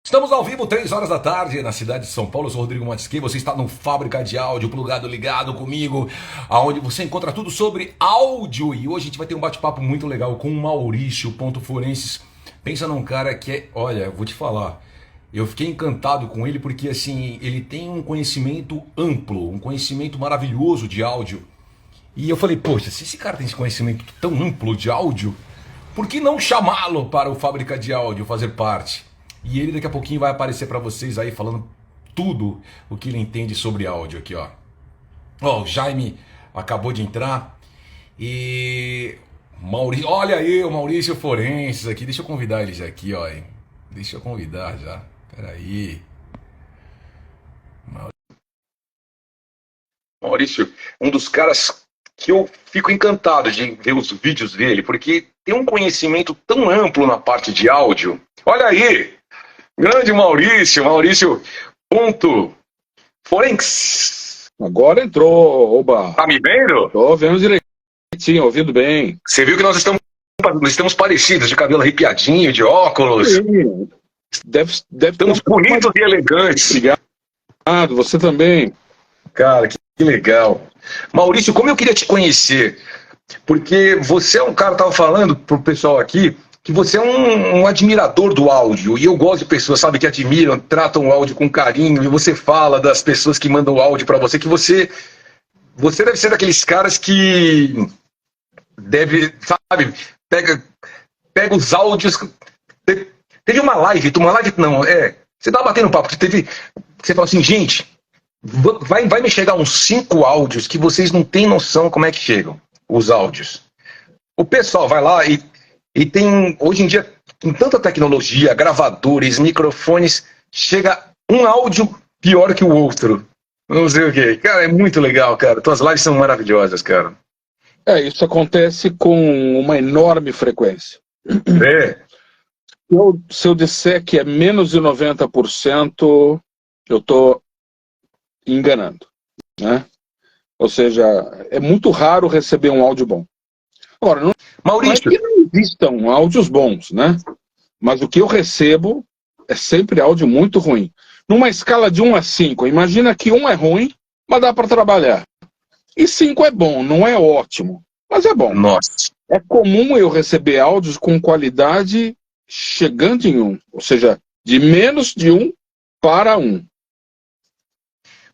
Estamos ao vivo, 3 horas da tarde, na cidade de São Paulo. Eu sou Rodrigo Matisquei, você está no Fábrica de Áudio, plugado, ligado comigo, aonde você encontra tudo sobre áudio. E hoje a gente vai ter um bate-papo muito legal com o Maurício Ponto Forenses. Pensa num cara que é, olha, vou te falar, eu fiquei encantado com ele porque assim, ele tem um conhecimento amplo, um conhecimento maravilhoso de áudio. E eu falei, poxa, se esse cara tem esse conhecimento tão amplo de áudio, por que não chamá-lo para o Fábrica de Áudio fazer parte? E ele daqui a pouquinho vai aparecer para vocês aí falando tudo o que ele entende sobre áudio aqui, ó. Ó, o Jaime acabou de entrar e Maurício, olha aí o Maurício Forenses aqui. Deixa eu convidar eles aqui, ó. Hein? Deixa eu convidar já. Peraí. Maurício, um dos caras que eu fico encantado de ver os vídeos dele, porque tem um conhecimento tão amplo na parte de áudio. Olha aí! Grande Maurício, Maurício Ponto Forenses. Agora entrou, oba. Tá me vendo? Tô vendo direitinho, ouvindo bem. Você viu que nós estamos parecidos, de cabelo arrepiadinho, de óculos. Sim. Deve Estamos bonitos e elegantes. Obrigado, você também. Cara, que legal. Maurício, como eu queria te conhecer, porque você é um cara, tava falando pro pessoal aqui, que você é um admirador do áudio, e eu gosto de pessoas, sabe, que admiram, tratam o áudio com carinho, e você fala das pessoas que mandam áudio para você, que você deve ser daqueles caras que deve, sabe, pega os áudios. Teve uma live não, você tava batendo papo, você falou assim, gente, vai me chegar uns 5 áudios que vocês não têm noção como é que chegam, os áudios. O pessoal vai lá e tem, hoje em dia, com tanta tecnologia, gravadores, microfones, chega um áudio pior que o outro. Não sei o quê. Cara, é muito legal, cara. Tuas lives são maravilhosas, cara. Isso acontece com uma enorme frequência. É. Se eu disser que é menos de 90%, eu estou enganando, né? Ou seja, é muito raro receber um áudio bom. Agora, Maurício, não é que não existam áudios bons, né? Mas o que eu recebo é sempre áudio muito ruim. Numa escala de 1 a 5, imagina que 1 é ruim, mas dá para trabalhar. E 5 é bom, não é ótimo, mas é bom. nossa. É comum eu receber áudios com qualidade chegando em 1, ou seja, de menos de 1 para 1.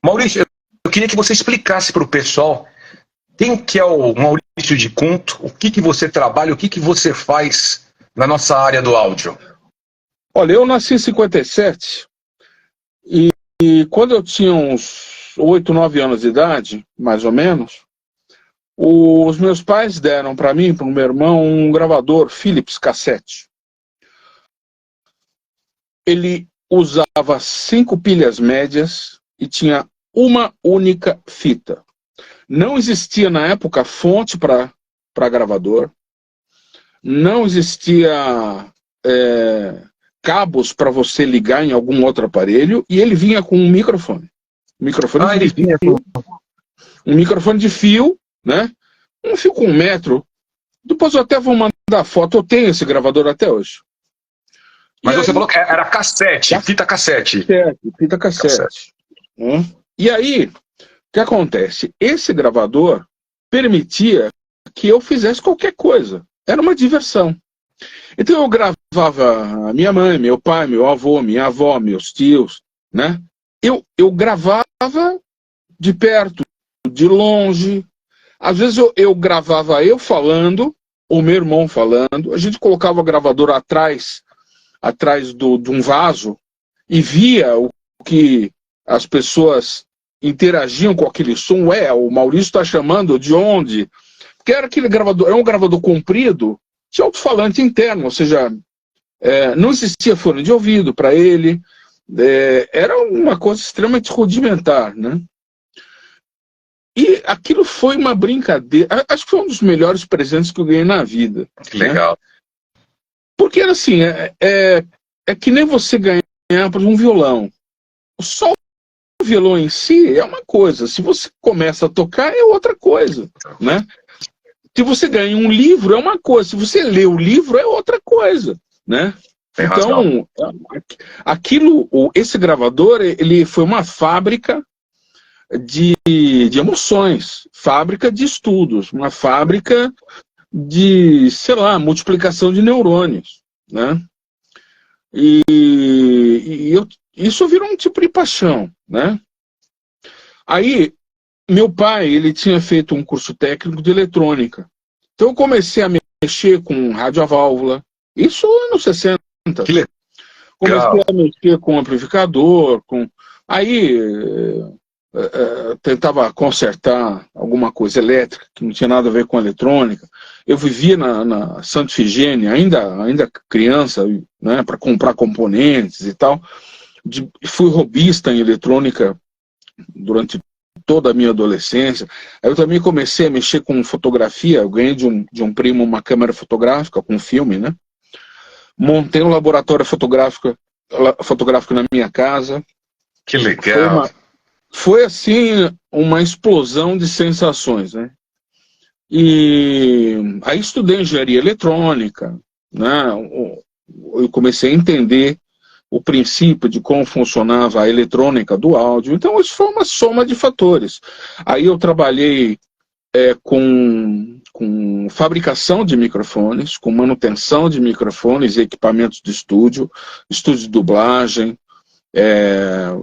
Maurício, eu queria que você explicasse para o pessoal quem que é o Maurício de Conto, o que você trabalha, o que você faz na nossa área do áudio. Olha, eu nasci em 57 e quando eu tinha uns 8, 9 anos de idade, mais ou menos, os meus pais deram para mim, para o meu irmão, um gravador Philips cassete. Ele usava 5 pilhas médias e tinha uma única fita. Não existia na época fonte para gravador, não existia cabos para você ligar em algum outro aparelho, e ele vinha com um microfone. Um microfone de fio, né? Um fio com 1 metro. Depois eu até vou mandar foto, eu tenho esse gravador até hoje. Mas você falou que era cassete, fita cassete. Fita cassete. E aí, o que acontece? Esse gravador permitia que eu fizesse qualquer coisa. Era uma diversão. Então eu gravava minha mãe, meu pai, meu avô, minha avó, meus tios, né? Eu gravava de perto, de longe. Às vezes eu gravava eu falando, ou meu irmão falando. A gente colocava o gravador atrás de um vaso e via o que as pessoas interagiam com aquele som. O Maurício está chamando de onde? Porque era aquele gravador, era um gravador comprido, de alto-falante interno, ou seja, não existia fone de ouvido para ele, era uma coisa extremamente rudimentar, né? E aquilo foi uma brincadeira, acho que foi um dos melhores presentes que eu ganhei na vida. Que legal. Né? Porque assim, é que nem você ganhar por um violão. Só o violão em si é uma coisa, se você começa a tocar é outra coisa, né? Se você ganha um livro é uma coisa, se você lê o livro é outra coisa, né? Tem razão. Então, esse gravador, ele foi uma fábrica de emoções, fábrica de estudos, uma fábrica de, sei lá, multiplicação de neurônios, né? Isso virou um tipo de paixão, né? Aí, meu pai, ele tinha feito um curso técnico de eletrônica. Então eu comecei a mexer com rádio a válvula, isso nos 60. Que legal. Comecei a mexer com amplificador, aí tentava consertar alguma coisa elétrica que não tinha nada a ver com eletrônica. Eu vivia na Santa Ifigênia, ainda criança, né, para comprar componentes e tal. Fui robista em eletrônica durante toda a minha adolescência. Aí eu também comecei a mexer com fotografia. Eu ganhei de um primo uma câmera fotográfica com filme, né? Montei um laboratório fotográfico na minha casa. Que legal. Foi assim, uma explosão de sensações, né? E aí estudei engenharia eletrônica, né? Eu comecei a entender o princípio de como funcionava a eletrônica do áudio. Então isso foi uma soma de fatores. Aí eu trabalhei com fabricação de microfones, com manutenção de microfones e equipamentos de estúdio de dublagem,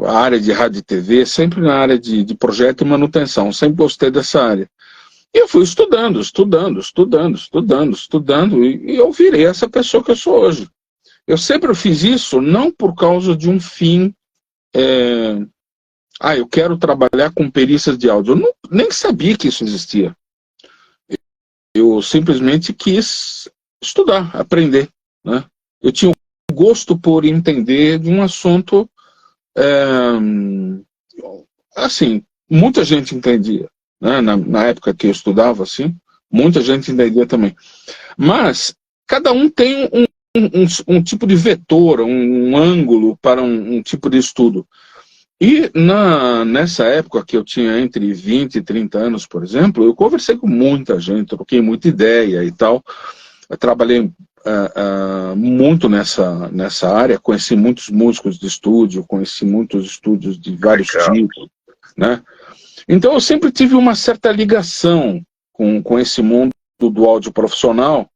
a área de rádio e TV, sempre na área de projeto e manutenção, sempre gostei dessa área. E eu fui estudando, e eu virei essa pessoa que eu sou hoje. Eu sempre fiz isso não por causa de um fim, eu quero trabalhar com perícias de áudio. Eu nem sabia que isso existia. Eu simplesmente quis estudar, aprender, né? Eu tinha um gosto por entender de um assunto, assim, muita gente entendia, né? Na época que eu estudava, assim, muita gente entendia também. Mas cada um tem um tipo de vetor, um ângulo para um tipo de estudo. E nessa época que eu tinha entre 20 e 30 anos, por exemplo, eu conversei com muita gente, troquei muita ideia e tal. Eu trabalhei muito nessa área, conheci muitos músicos de estúdio, conheci muitos estúdios de vários tipos, né? Então eu sempre tive uma certa ligação com esse mundo do áudio profissional,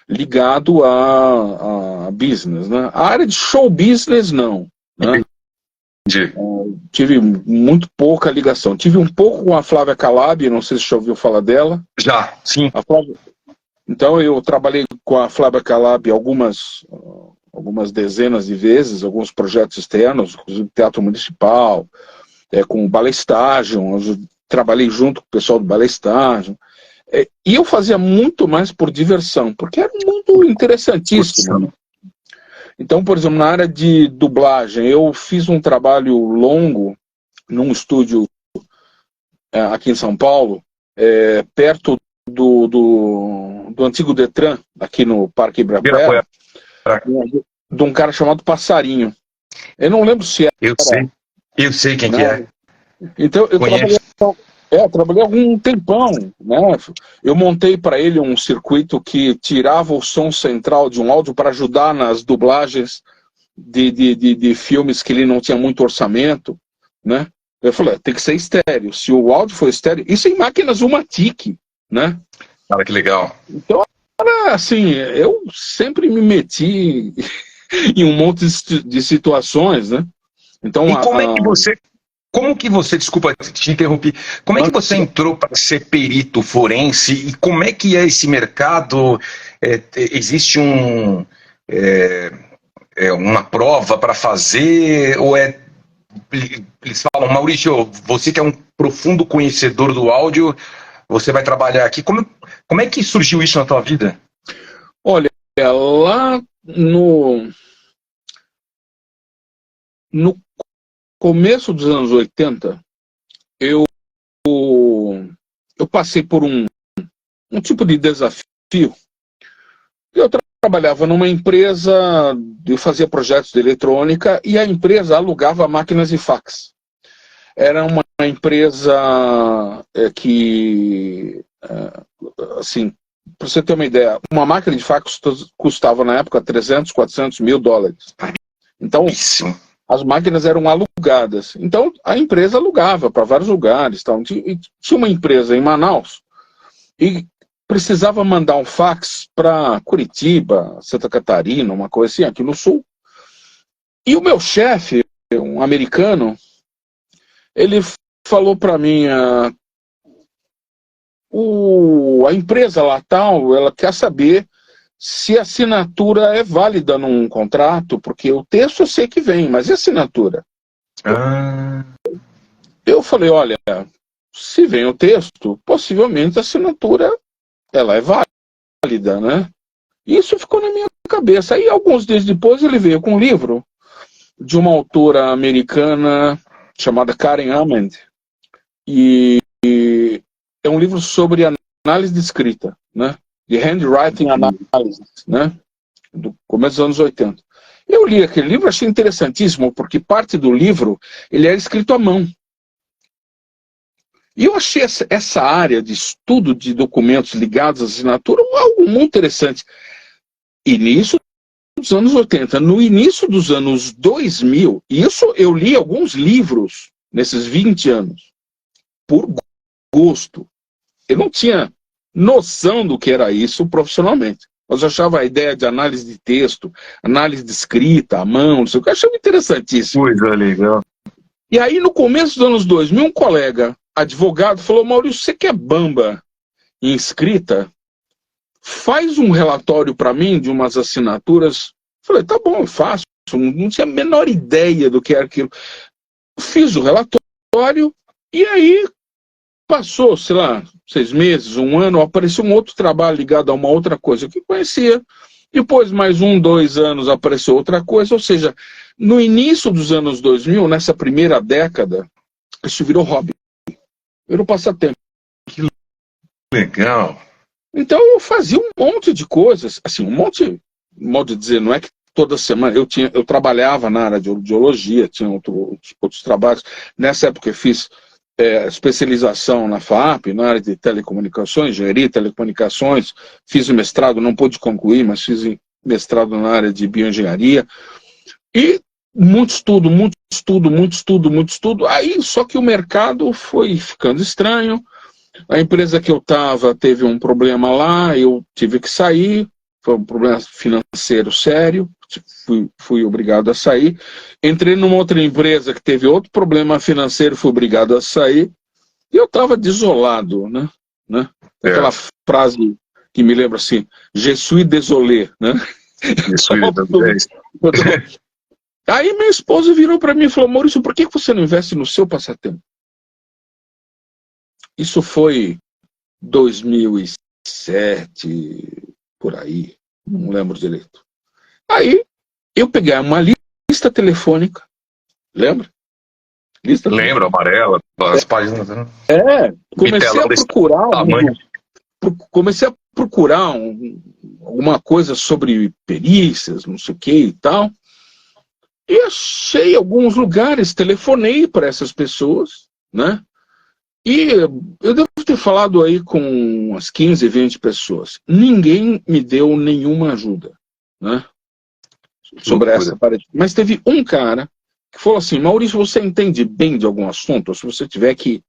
ligado a business, né? A área de show business, não, né? Tive muito pouca ligação. Tive um pouco com a Flávia Calab, não sei se você já ouviu falar dela. Já, sim. Então eu trabalhei com a Flávia Calab algumas dezenas de vezes, alguns projetos externos, inclusive Teatro Municipal, com o Ballet Station, eu trabalhei junto com o pessoal do Ballet Station. E eu fazia muito mais por diversão, porque era um mundo interessantíssimo. Então, por exemplo, na área de dublagem, eu fiz um trabalho longo num estúdio aqui em São Paulo, perto do antigo Detran, aqui no Parque Ibirapuera, de um cara chamado Passarinho. Eu não lembro se era... Eu sei quem que é. Então, eu trabalhei algum tempão, né? Eu montei para ele um circuito que tirava o som central de um áudio para ajudar nas dublagens de filmes que ele não tinha muito orçamento, né? Eu falei, tem que ser estéreo. Se o áudio for estéreo, isso em máquinas Umatic, né? Cara, que legal. Então, assim, eu sempre me meti em um monte de situações, né? Então, e como que você, desculpa te interromper, como é que você entrou para ser perito forense e como é que é esse mercado? Existe uma prova para fazer ou eles falam, Maurício, você que é um profundo conhecedor do áudio, você vai trabalhar aqui. Como é que surgiu isso na tua vida? Olha, lá no começo dos anos 80, eu passei por um tipo de desafio. Eu trabalhava numa empresa, eu fazia projetos de eletrônica e a empresa alugava máquinas de fax. Era uma empresa que, assim, para você ter uma ideia, uma máquina de fax custava na época 300, 400 mil dólares. Então, as máquinas eram alugadas. Então, a empresa alugava para vários lugares. Então, tinha uma empresa em Manaus e precisava mandar um fax para Curitiba, Santa Catarina, uma coisa assim, aqui no sul. E o meu chefe, um americano, ele falou para mim, a empresa lá tal, ela quer saber se a assinatura é válida num contrato, porque o texto eu sei que vem, mas e a assinatura? Eu falei, olha, se vem o texto, possivelmente a assinatura ela é válida, né? Isso ficou na minha cabeça. Aí, alguns dias depois, ele veio com um livro de uma autora americana chamada Karen Amend, e é um livro sobre análise de escrita, né? De handwriting analysis, né? Do começo dos anos 80. Eu li aquele livro, achei interessantíssimo, porque parte do livro ele era escrito à mão. E eu achei essa área de estudo de documentos ligados à assinatura algo muito interessante. Início dos anos 80, no início dos anos 2000, isso eu li alguns livros nesses 20 anos, por gosto. Eu não tinha noção do que era isso profissionalmente. Mas eu achava a ideia de análise de texto, análise de escrita, à mão, não sei o que, eu achava interessantíssimo. Coisa legal. E aí, no começo dos anos 2000, um colega advogado falou, Maurício, você que é bamba em escrita, faz um relatório para mim de umas assinaturas. Falei, tá bom, eu faço. Não tinha a menor ideia do que era aquilo. Fiz o relatório e aí passou, sei lá, 6 meses, 1 ano, apareceu um outro trabalho ligado a uma outra coisa que eu conhecia. Depois, mais 1, 2 anos, apareceu outra coisa. Ou seja, no início dos anos 2000, nessa primeira década, isso virou hobby. Virou passatempo. Que legal. Então eu fazia um monte de coisas, assim, modo de dizer, não é que toda semana eu trabalhava na área de audiologia, tinha outros trabalhos. Nessa época eu fiz especialização na FAP, na área de telecomunicações, engenharia de telecomunicações, fiz o mestrado, não pude concluir, mas fiz mestrado na área de bioengenharia, e muito estudo, aí só que o mercado foi ficando estranho. A empresa que eu estava teve um problema lá, eu tive que sair, foi um problema financeiro sério, fui obrigado a sair. Entrei numa outra empresa que teve outro problema financeiro, fui obrigado a sair, e eu estava desolado, né? Aquela frase que me lembra assim, je suis désolé, né? Aí minha esposa virou para mim e falou, Maurício, por que você não investe no seu passatempo? Isso foi 2007, por aí, não lembro direito. Aí eu peguei uma lista telefônica, lembra? Lembro, amarela, as páginas. Né? Comecei a procurar alguma coisa sobre perícias, não sei o que e tal. E achei alguns lugares, telefonei para essas pessoas, né? E eu devo ter falado aí com umas 15, 20 pessoas. Ninguém me deu nenhuma ajuda, né? Sobre essa parede. Mas teve um cara que falou assim, Maurício, você entende bem de algum assunto? Ou se você tiver que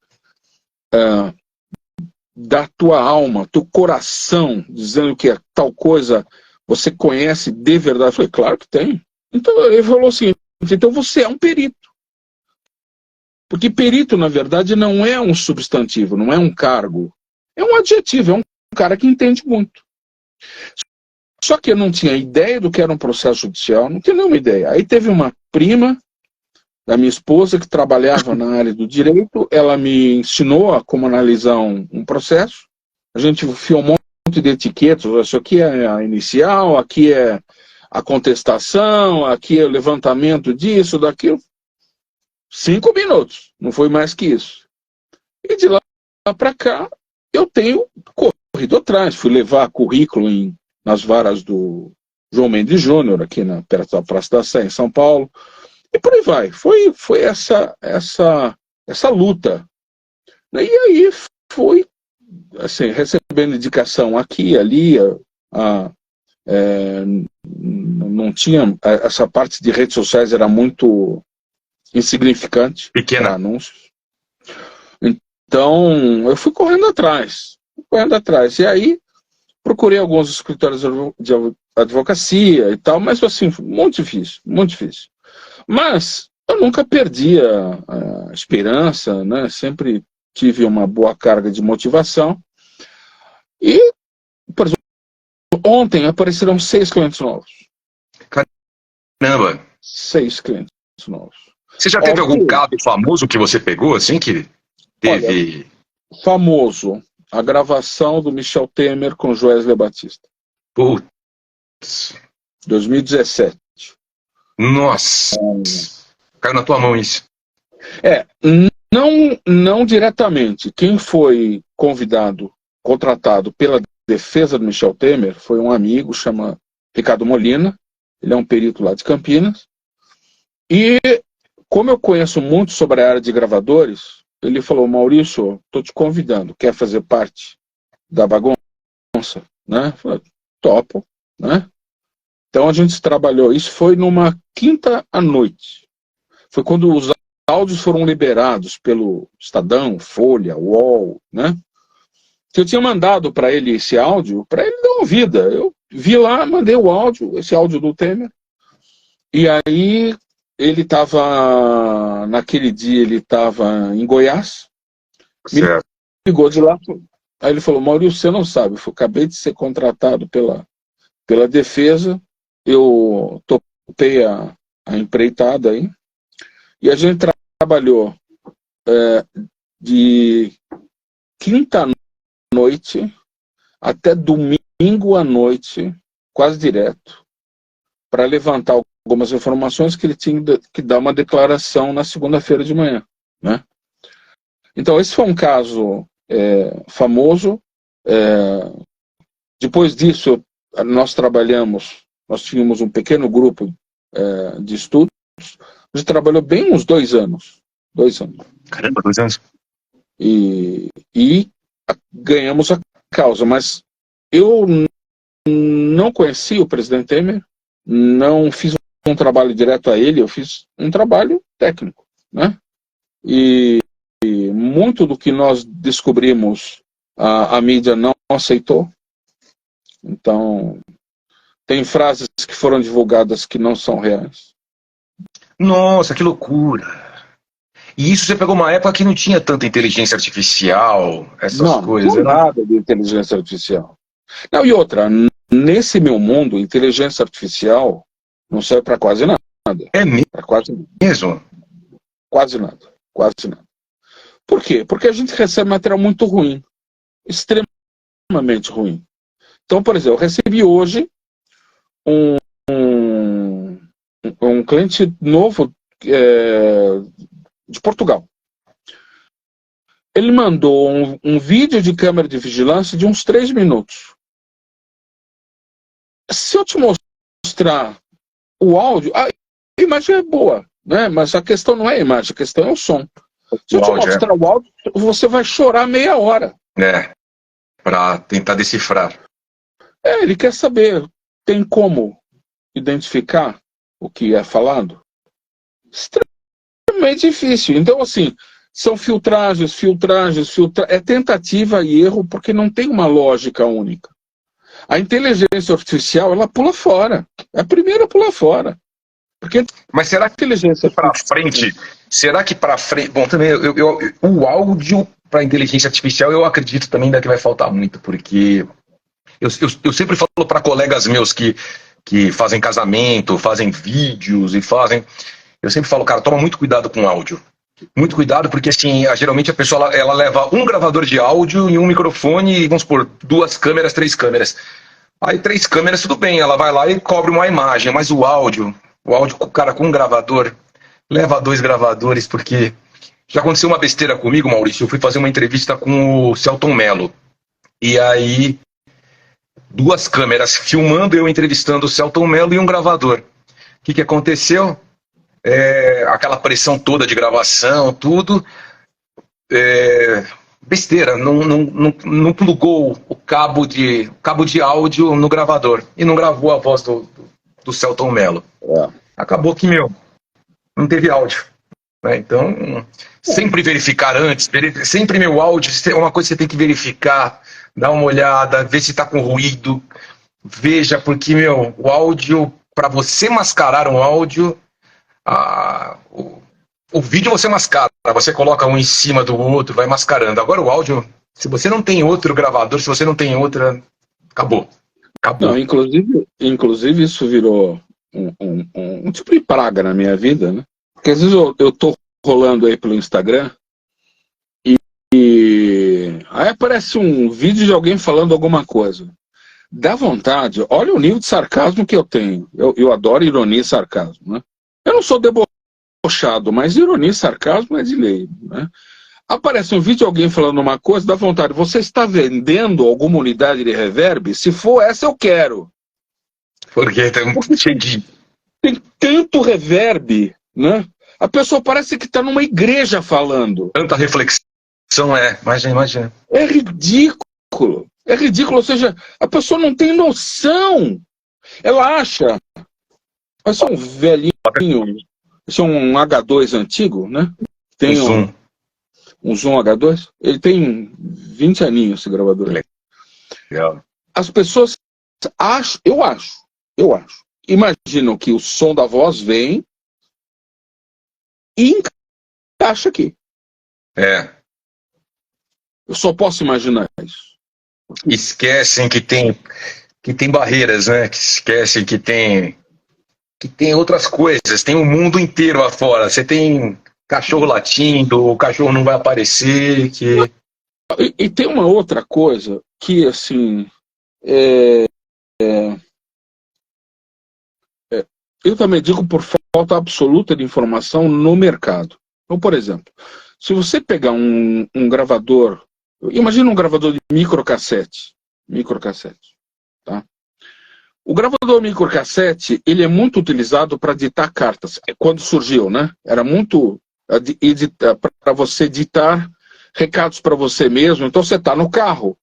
da tua alma, teu coração, dizendo que tal coisa você conhece de verdade. Eu falei, claro que tem. Então ele falou assim, então você é um perito. Porque perito, na verdade, não é um substantivo, não é um cargo. É um adjetivo, é um cara que entende muito. Só que eu não tinha ideia do que era um processo judicial, não tinha nenhuma ideia. Aí teve uma prima da minha esposa que trabalhava na área do direito, ela me ensinou a como analisar um processo. A gente filmou um monte de etiquetas, isso aqui é a inicial, aqui é a contestação, aqui é o levantamento disso, daquilo. 5 minutos, não foi mais que isso. E de lá para cá, eu tenho corrido atrás. Fui levar currículo nas varas do João Mendes Júnior, aqui perto da Praça da Sé, em São Paulo. E por aí vai. Foi essa luta. E aí foi, assim, receber recebendo indicação aqui e ali, não tinha, essa parte de redes sociais era muito insignificante, Pequena. para anúncios. Então, eu fui correndo atrás. E aí, procurei alguns escritórios de advocacia e tal, mas assim, muito difícil, muito difícil. Mas eu nunca perdi a esperança, né? Sempre tive uma boa carga de motivação. E, por exemplo, ontem apareceram 6 clientes novos. Caramba! 6 clientes novos. Você já teve algum caso famoso que você pegou, assim, que teve... Olha, famoso, a gravação do Michel Temer com Joesley Batista. Putz. 2017. Nossa! Caiu na tua mão isso. Não diretamente. Quem foi convidado, contratado pela defesa do Michel Temer foi um amigo, chama Ricardo Molina. Ele é um perito lá de Campinas. E, como eu conheço muito sobre a área de gravadores, ele falou: Maurício, estou te convidando, quer fazer parte da bagunça? Né? Eu falei, topo, né? Então a gente trabalhou, isso foi numa quinta à noite. Foi quando os áudios foram liberados pelo Estadão, Folha, UOL, né? Que eu tinha mandado para ele esse áudio, para ele dar uma ouvida. Eu vi lá, mandei o áudio, esse áudio do Temer, e aí ele estava, naquele dia ele estava em Goiás, Certo. me ligou de lá, aí ele falou: Maurício, você não sabe, eu acabei de ser contratado pela defesa, eu topei a empreitada aí, e a gente trabalhou de quinta à noite até domingo à noite, quase direto, para levantar algumas informações que ele tinha que dar uma declaração na segunda-feira de manhã, né? Então, esse foi um caso famoso. Depois disso, nós tínhamos um pequeno grupo de estudos. A gente trabalhou bem uns 2 anos. 2 anos. Caramba, 2 anos. E ganhamos a causa, mas eu não conheci o presidente Temer, não fiz um trabalho direto a ele, eu fiz um trabalho técnico, né? E muito do que nós descobrimos, a mídia não aceitou. Então, tem frases que foram divulgadas que não são reais. Nossa, que loucura! E isso você pegou uma época que não tinha tanta inteligência artificial, essas coisas. Não, nada de inteligência artificial. Não, e outra, nesse meu mundo, inteligência artificial não serve para quase nada. É mesmo? Quase nada. Por quê? Porque a gente recebe material muito ruim, extremamente ruim. Então, por exemplo, eu recebi hoje um cliente novo de Portugal. Ele mandou um vídeo de câmera de vigilância de uns 3 minutos. Se eu te mostrar o áudio, a imagem é boa, né? Mas a questão não é a imagem, a questão é o som. Se eu te mostrar o áudio, você vai chorar meia hora. Para tentar decifrar. Ele quer saber, tem como identificar o que é falado? Extremamente difícil. Então, assim, são filtragens, é tentativa e erro, porque não tem uma lógica única. A inteligência artificial, ela pula fora. É a primeira a pular fora. Mas será que inteligência para frente? Será que para frente? Bom, também o áudio para inteligência artificial eu acredito também ainda que vai faltar muito, porque eu sempre falo para colegas meus que fazem casamento, fazem vídeos e fazem. Eu sempre falo, cara, toma muito cuidado com o áudio. Muito cuidado, porque assim, geralmente a pessoa ela leva um gravador de áudio e um microfone e, vamos supor, 2 câmeras, 3 câmeras. Aí 3 câmeras, tudo bem, ela vai lá e cobre uma imagem, mas o áudio, cara, com um gravador, leva 2 gravadores, porque já aconteceu uma besteira comigo, Maurício. Eu fui fazer uma entrevista com o Selton Mello. E aí, 2 câmeras filmando, eu entrevistando o Selton Mello e um gravador. O que aconteceu? Aquela pressão toda de gravação, tudo. besteira, não plugou o cabo de áudio no gravador e não gravou a voz do Selton Mello. Acabou que, não teve áudio. Né? Então, sempre verificar antes, sempre meu áudio é uma coisa que você tem que verificar, dar uma olhada, ver se está com ruído, veja, porque, o áudio, para você mascarar um áudio, o vídeo você mascara, você coloca um em cima do outro, vai mascarando. Agora o áudio, se você não tem outro gravador, se você não tem outra, acabou. Não, inclusive isso virou um tipo de praga na minha vida, né? Porque às vezes eu tô rolando aí pelo Instagram e aí aparece um vídeo de alguém falando alguma coisa. Dá vontade, olha o nível de sarcasmo que eu tenho. Eu adoro ironia e sarcasmo, né? Eu não sou debochado, mas ironia e sarcasmo é de lei, né? Aparece um vídeo de alguém falando uma coisa, dá vontade. Você está vendendo alguma unidade de reverb? Se for essa, eu quero. Porque tem tanto reverb, né? A pessoa parece que está numa igreja falando. Tanta reflexão, imagina. É ridículo. É ridículo, ou seja, a pessoa não tem noção. Ela acha... Esse é um velhinho, esse é um H2 antigo, né? Tem um Zoom H2. Ele tem 20 aninhos, esse gravador. Legal. As pessoas acham, eu acho, imaginam que o som da voz vem e encaixa aqui. Eu só posso imaginar isso. Esquecem que tem barreiras, né? Que esquecem que tem outras coisas, tem um mundo inteiro lá fora. Você tem cachorro latindo, o cachorro não vai aparecer. E tem uma outra coisa que, assim, eu também digo por falta absoluta de informação no mercado. Então, por exemplo, se você pegar um gravador, imagina um gravador de microcassete, tá? O gravador microcassete, ele é muito utilizado para ditar cartas. Quando surgiu, né? Era muito para você ditar recados para você mesmo. Então você está no carro.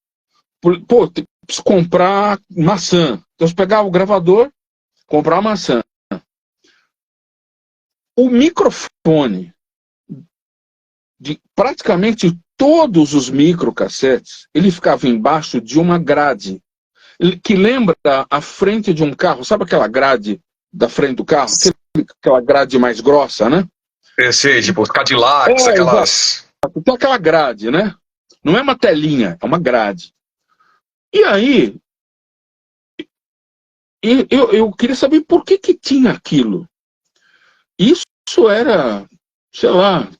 Pô, preciso comprar maçã. Então você pegava o gravador, comprar maçã. O microfone de praticamente todos os microcassetes, ele ficava embaixo de uma grade que lembra a frente de um carro. Sabe aquela grade da frente do carro? Aquela grade mais grossa, né? Eu sei, tipo, os Cadillacs, aquelas... Então aquela grade, né? Não é uma telinha, é uma grade. E aí, eu queria saber por que tinha aquilo. Isso era, sei lá,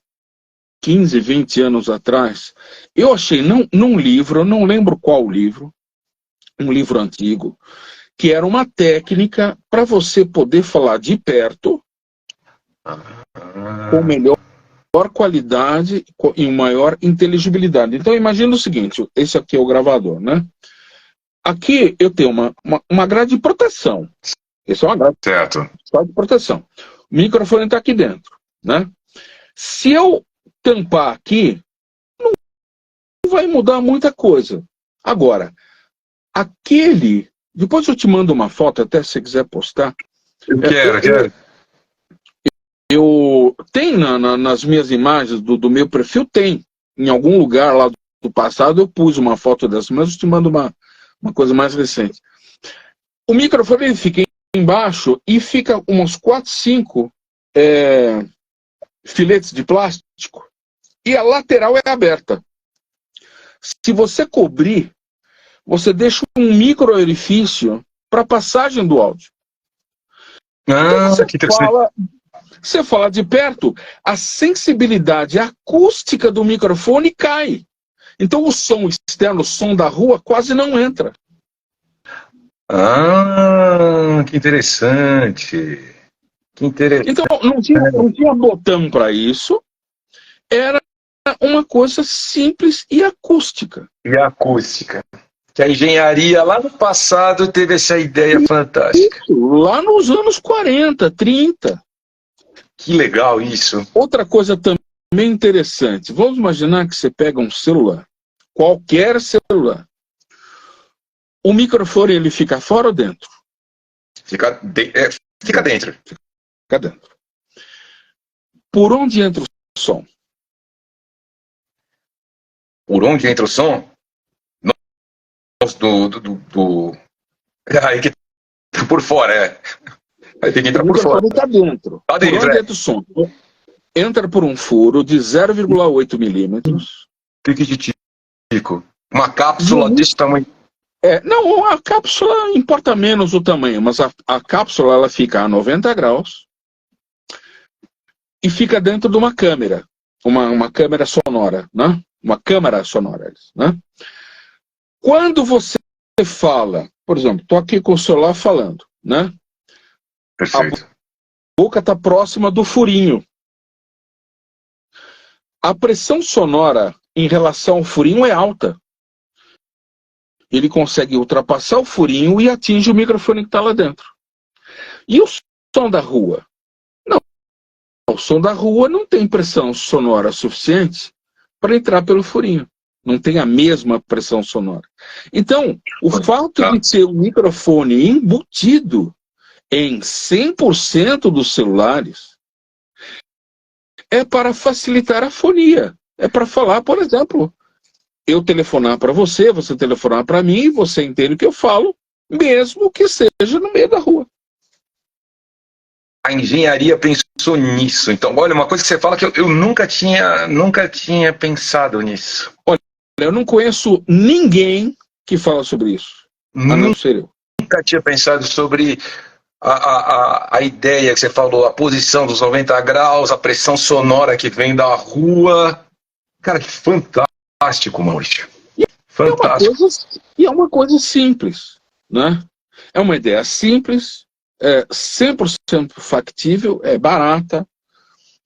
15, 20 anos atrás. Eu achei num livro, eu não lembro qual livro, um livro antigo, que era uma técnica para você poder falar de perto com melhor qualidade e maior inteligibilidade. Então imagina o seguinte, esse aqui é o gravador, né? Aqui eu tenho uma grade de proteção. Esse é uma grade de proteção. O microfone está aqui dentro, né? Se eu tampar aqui, não vai mudar muita coisa. Agora, depois eu te mando uma foto, até se você quiser postar. Eu quero. Tem nas minhas imagens do meu perfil, tem. Em algum lugar lá do passado eu pus uma foto dessa, mas eu te mando uma coisa mais recente. O microfone ele fica embaixo e fica uns 4, 5 filetes de plástico e a lateral é aberta. Se você cobrir, você deixa um micro orifício para passagem do áudio. Então você fala de perto, a sensibilidade acústica do microfone cai. Então o som externo, o som da rua, quase não entra. Que interessante. Então não tinha botão para isso. Era uma coisa simples e acústica. Que a engenharia lá no passado teve essa ideia fantástica. Isso, lá nos anos 40, 30. Que legal isso. Outra coisa também interessante. Vamos imaginar que você pega um celular. Qualquer celular. O microfone, ele fica fora ou dentro? Fica dentro. Fica dentro. Por onde entra o som? Por onde entra o som? Aí que por fora, Aí tem que entrar por fora. O microfone está dentro. Tá dentro, por onde entra o som? Entra por um furo de 0,8 milímetros. Pique de tico. Uma cápsula desse tamanho. Não, a cápsula importa menos o tamanho, mas a cápsula ela fica a 90 graus e fica dentro de uma câmera. Uma câmera sonora, né? Uma câmara sonora, né? Quando você fala, por exemplo, estou aqui com o celular falando, né? Perfeito. A boca está próxima do furinho. A pressão sonora em relação ao furinho é alta. Ele consegue ultrapassar o furinho e atinge o microfone que está lá dentro. E o som da rua? Não. O som da rua não tem pressão sonora suficiente para entrar pelo furinho. Não tem a mesma pressão sonora. Então, o fato de ter o microfone embutido em 100% dos celulares é para facilitar a fonia. É para falar, por exemplo, eu telefonar para você, você telefonar para mim, você entende o que eu falo, mesmo que seja no meio da rua. A engenharia pensou nisso. Então, olha, uma coisa que você fala que eu nunca tinha pensado nisso. Olha, eu não conheço ninguém que fala sobre isso, a não ser eu. Nunca tinha pensado sobre a ideia que você falou, a posição dos 90 graus, a pressão sonora que vem da rua. Cara, que fantástico, Maurício. Fantástico. É uma coisa simples, né? É uma ideia simples, 100% factível, é barata.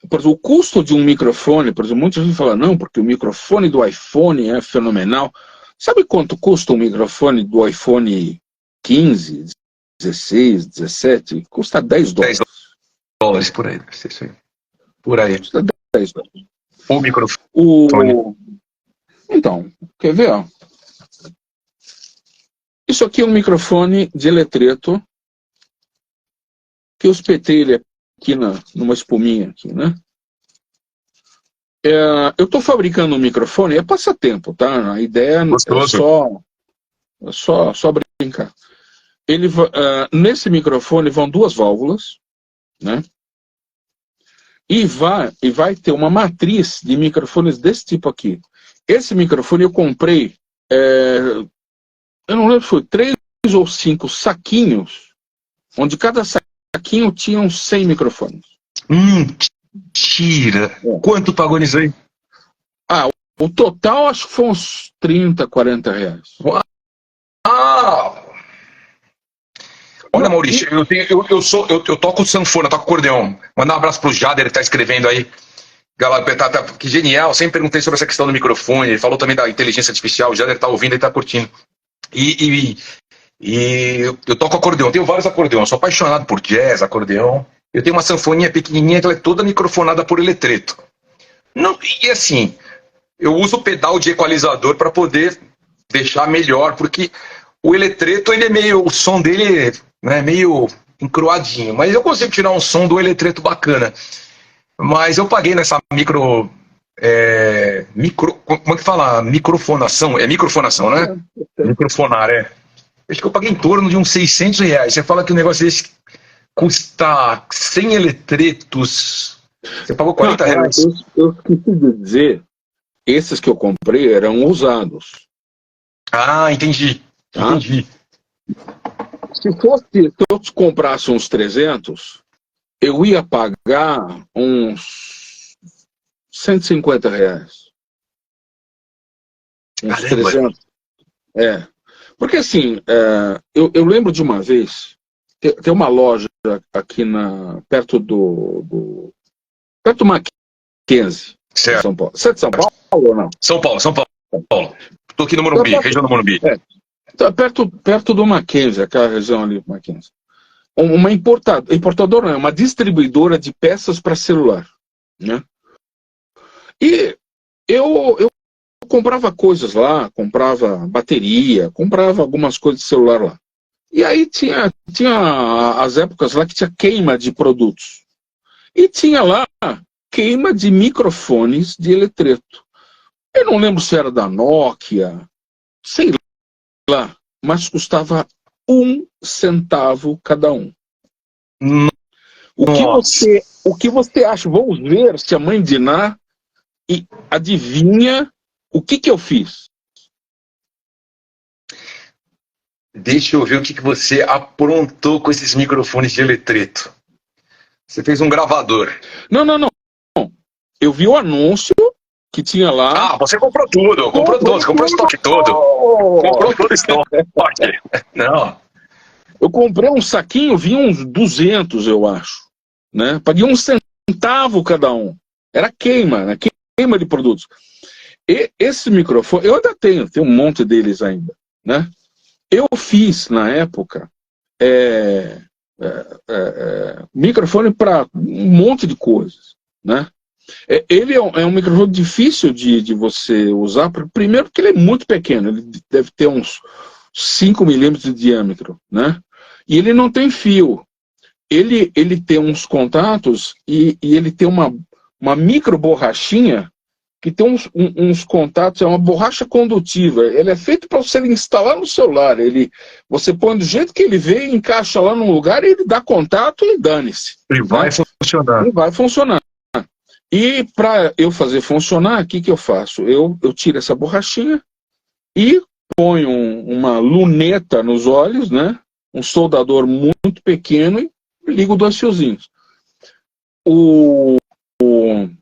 Por exemplo, o custo de um microfone, por exemplo, muita gente fala, não, porque o microfone do iPhone é fenomenal. Sabe quanto custa um microfone do iPhone 15, 16, 17? Custa $10. $10 por aí, deve ser isso aí. Por aí. Custa $10. O microfone. Então, quer ver? Ó? Isso aqui é um microfone de eletreto que eu espetei ele aqui numa espuminha aqui, né? Eu estou fabricando um microfone, é passatempo, tá? A ideia é só brincar. Nesse microfone vão duas válvulas, né? E vai ter uma matriz de microfones desse tipo aqui. Esse microfone eu comprei, eu não lembro se foi 3 ou 5 saquinhos, onde cada saquinho tinha uns 100 microfones. Mentira! Quanto pagou nisso aí? O total acho que foi uns 30, 40 reais. Olha, Maurício, eu toco sanfona, toco acordeão. Manda um abraço pro Jader, que tá escrevendo aí. Galera, que genial, sempre perguntei sobre essa questão do microfone, ele falou também da inteligência artificial, o Jader tá ouvindo e tá curtindo. E eu toco acordeão, tenho vários acordeões, sou apaixonado por jazz, acordeão. Eu tenho uma sanfoninha pequenininha que ela é toda microfonada por eletreto. E assim, eu uso o pedal de equalizador para poder deixar melhor, porque o eletreto, o som dele é meio encruadinho, mas eu consigo tirar um som do eletreto bacana. Mas eu paguei nessa como é que fala? Microfonação? É microfonação, né? Microfonar, Acho que eu paguei em torno de uns 600 reais. Você fala que o negócio desse custa 100 eletretos. Você pagou 40 reais. Eu esqueci de dizer, esses que eu comprei eram usados. Entendi. Tá? Entendi. Se eu comprasse uns 300, eu ia pagar uns 150 reais. Uns 300. Porque assim, eu lembro de uma vez, tem uma loja aqui perto do Mackenzie, certo. São Paulo. Você é de São Paulo ou não? São Paulo. Estou aqui no Morumbi, região do Morumbi. Perto do Mackenzie, aquela região ali do Mackenzie. Uma importadora, uma distribuidora de peças para celular, né? E eu comprava coisas lá, comprava bateria, comprava algumas coisas de celular lá. E aí tinha as épocas lá que tinha queima de produtos. E tinha lá queima de microfones de eletreto. Eu não lembro se era da Nokia, sei lá, mas custava 1 centavo cada um. O que você acha? Vamos ver se a mãe de Ná adivinha o que eu fiz. Deixa eu ver o que você aprontou com esses microfones de eletreto. Você fez um gravador. Não. Eu vi o anúncio que tinha lá. Ah, você comprou tudo. Comprou todo. Você comprou o estoque todo. Comprou todo o estoque. Não. Eu comprei um saquinho, vinha uns 200, eu acho. Né? Paguei 1 centavo cada um. Era queima, né? Queima de produtos. E esse microfone, eu ainda tenho um monte deles ainda. Né? Eu fiz, na época, microfone para um monte de coisas. Né? Ele é um microfone difícil de você usar, primeiro porque ele é muito pequeno, ele deve ter uns 5 milímetros de diâmetro, né? E ele não tem fio. Ele tem uns contatos e ele tem uma micro borrachinha que tem uns contatos, é uma borracha condutiva. Ele é feito para você instalar no celular. Você põe do jeito que ele vê, encaixa lá num lugar e ele dá contato e dane-se. E vai funcionar. E vai funcionar. E para eu fazer funcionar, o que eu faço? Eu tiro essa borrachinha e ponho uma luneta nos olhos, né? Um soldador muito pequeno e ligo 2 fiozinhos.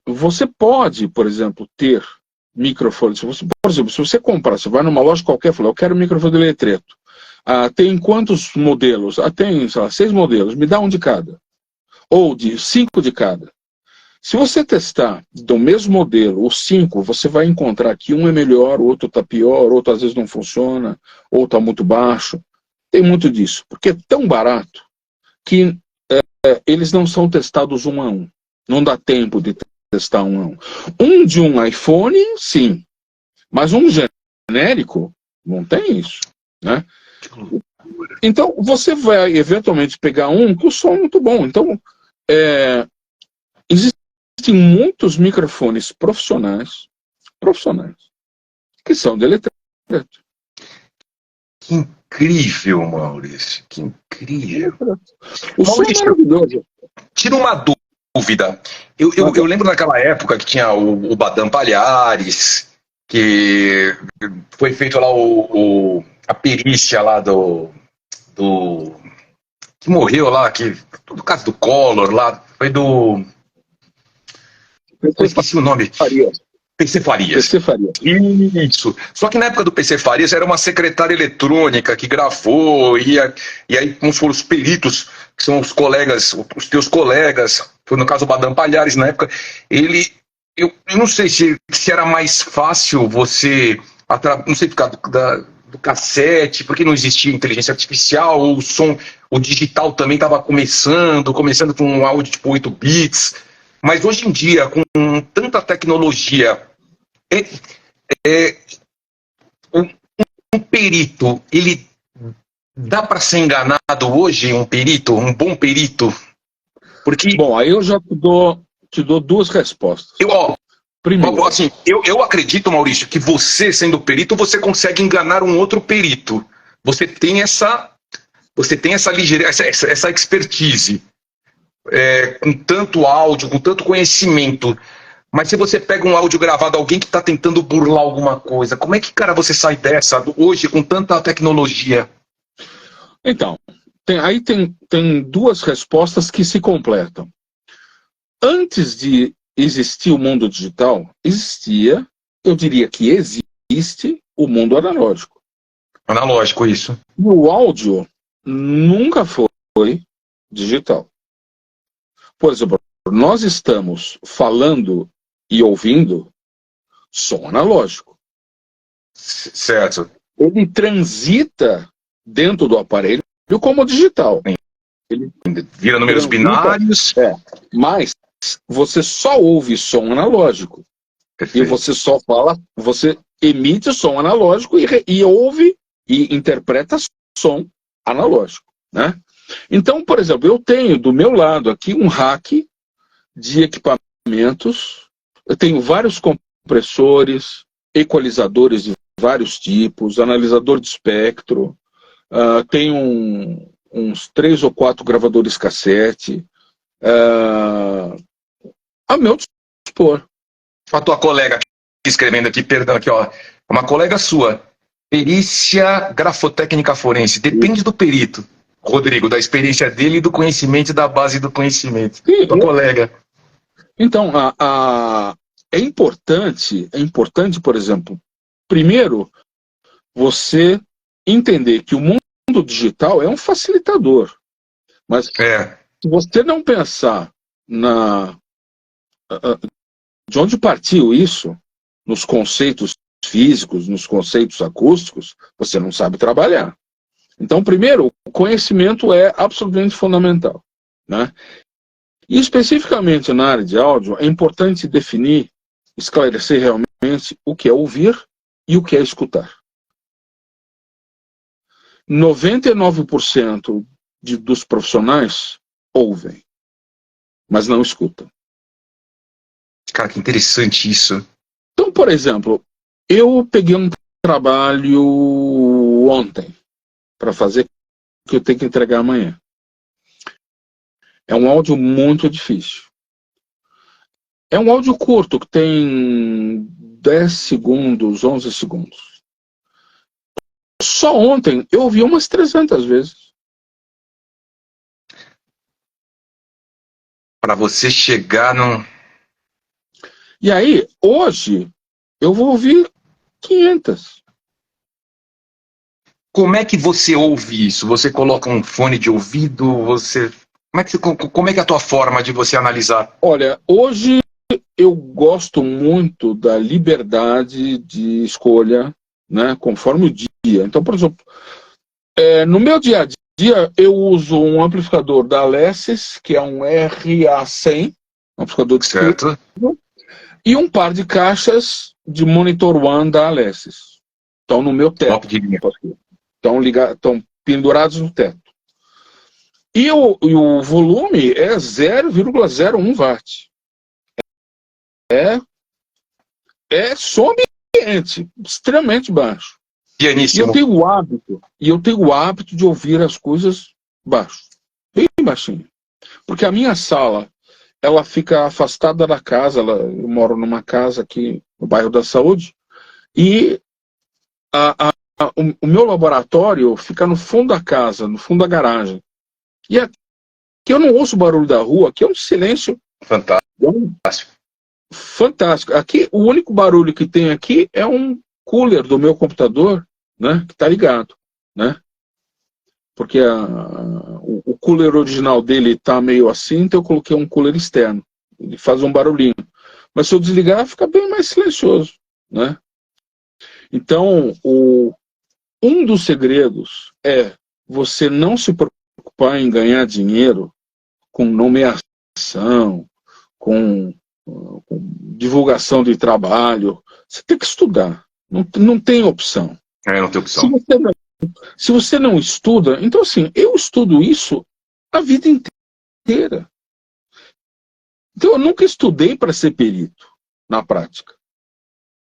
Você pode, por exemplo, ter microfone. Por exemplo, se você comprar, você vai numa loja qualquer e fala, eu quero um microfone de eletreto. Tem quantos modelos? Tem, sei lá, 6 modelos. Me dá um de cada. Ou 5 de cada. Se você testar do mesmo modelo, os 5, você vai encontrar que um é melhor, o outro está pior, outro às vezes não funciona, ou está muito baixo. Tem muito disso, porque é tão barato que eles não são testados 1 a 1. Não dá tempo de testar 1 a 1. Um de um iPhone, sim. Mas um genérico, não tem isso. Né? Então, você vai eventualmente pegar um com o som muito bom. Então, existem muitos microfones profissionais que são de eletreto. Que incrível, Maurício. Que incrível. O som é maravilhoso. Tira uma dúvida. Eu lembro naquela época que tinha o Badam Palhares, que foi feito lá a perícia lá do que morreu lá, do caso do Collor lá, foi do... Eu esqueci o nome. PC Farias. Isso. Só que na época do PC Farias era uma secretária eletrônica que gravou, e aí como foram os peritos, que são os colegas, os teus colegas, foi no caso o Badam Palhares na época, eu não sei se era mais fácil você, não sei, ficar do cassete, porque não existia inteligência artificial, ou o digital também estava começando com um áudio tipo 8 bits. Mas hoje em dia, com tanta tecnologia, um perito, ele dá para ser enganado hoje, um bom perito? Porque... Bom, aí eu já te dou 2 respostas. Primeiro, assim, eu acredito, Maurício, que você, sendo perito, você consegue enganar um outro perito. Você tem essa ligeireza, essa expertise. Com tanto áudio, com tanto conhecimento. Mas se você pega um áudio gravado, alguém que está tentando burlar alguma coisa, como é que, cara, você sai dessa hoje com tanta tecnologia? Então, tem 2 respostas que se completam. Antes de existir o mundo digital, eu diria que existe o mundo analógico. Analógico, isso. E o áudio nunca foi digital. Por exemplo, nós estamos falando e ouvindo som analógico. Certo. Ele transita dentro do aparelho como digital. Ele vira números binários. Mas você só ouve som analógico. E você só fala, você emite som analógico e ouve e interpreta som analógico, né? Então, por exemplo, eu tenho do meu lado aqui um rack de equipamentos, eu tenho vários compressores, equalizadores de vários tipos, analisador de espectro, tenho uns 3 ou 4 gravadores cassete, a meu dispor. A tua colega escrevendo aqui, perdão, aqui, ó. Uma colega sua. Perícia grafotécnica forense. Depende do perito, Rodrigo, da experiência dele e do conhecimento e da base do conhecimento. Sim, tua colega. Então, é importante, por exemplo, primeiro, você entender que o mundo digital é um facilitador. Mas se você não pensar de onde partiu isso, nos conceitos físicos, nos conceitos acústicos, você não sabe trabalhar. Então, primeiro, o conhecimento é absolutamente fundamental, né? E especificamente na área de áudio, é importante definir, esclarecer realmente o que é ouvir e o que é escutar. 99% dos profissionais ouvem, mas não escutam. Cara, que interessante isso. Então, por exemplo, eu peguei um trabalho ontem para fazer que eu tenho que entregar amanhã. É um áudio muito difícil. É um áudio curto, que tem 10 segundos, 11 segundos. Só ontem eu ouvi umas 300 vezes. Para você chegar no... E aí, hoje, eu vou ouvir 500. Como é que você ouve isso? Você coloca um fone de ouvido? Você... Como é que é a tua forma de você analisar? Olha, hoje eu gosto muito da liberdade de escolha, né, conforme o dia. Então, por exemplo, no meu dia a dia, eu uso um amplificador da Alesis, que é um RA100, um amplificador de certo, e um par de caixas de Monitor One da Alesis. Estão no meu teto. Estão pendurados no teto. E o volume é 0,01 watt. É som ambiente, extremamente baixo. Pianíssimo. E eu tenho o hábito de ouvir as coisas baixo, bem baixinho. Porque a minha sala, ela fica afastada da casa, eu moro numa casa aqui no bairro da Saúde, e o meu laboratório fica no fundo da casa, no fundo da garagem. E aqui eu não ouço o barulho da rua, aqui é um silêncio fantástico. Fantástico. Aqui, o único barulho que tem aqui é um cooler do meu computador, né, que está ligado, né? Porque o cooler original dele está meio assim, então eu coloquei um cooler externo. Ele faz um barulhinho. Mas se eu desligar, fica bem mais silencioso, né? Então, um dos segredos é você não se preocupar em ganhar dinheiro com nomeação, com divulgação de trabalho. Você tem que estudar. Não tem opção. Não tem opção. Se você não estuda, então assim, eu estudo isso a vida inteira. Então eu nunca estudei para ser perito na prática.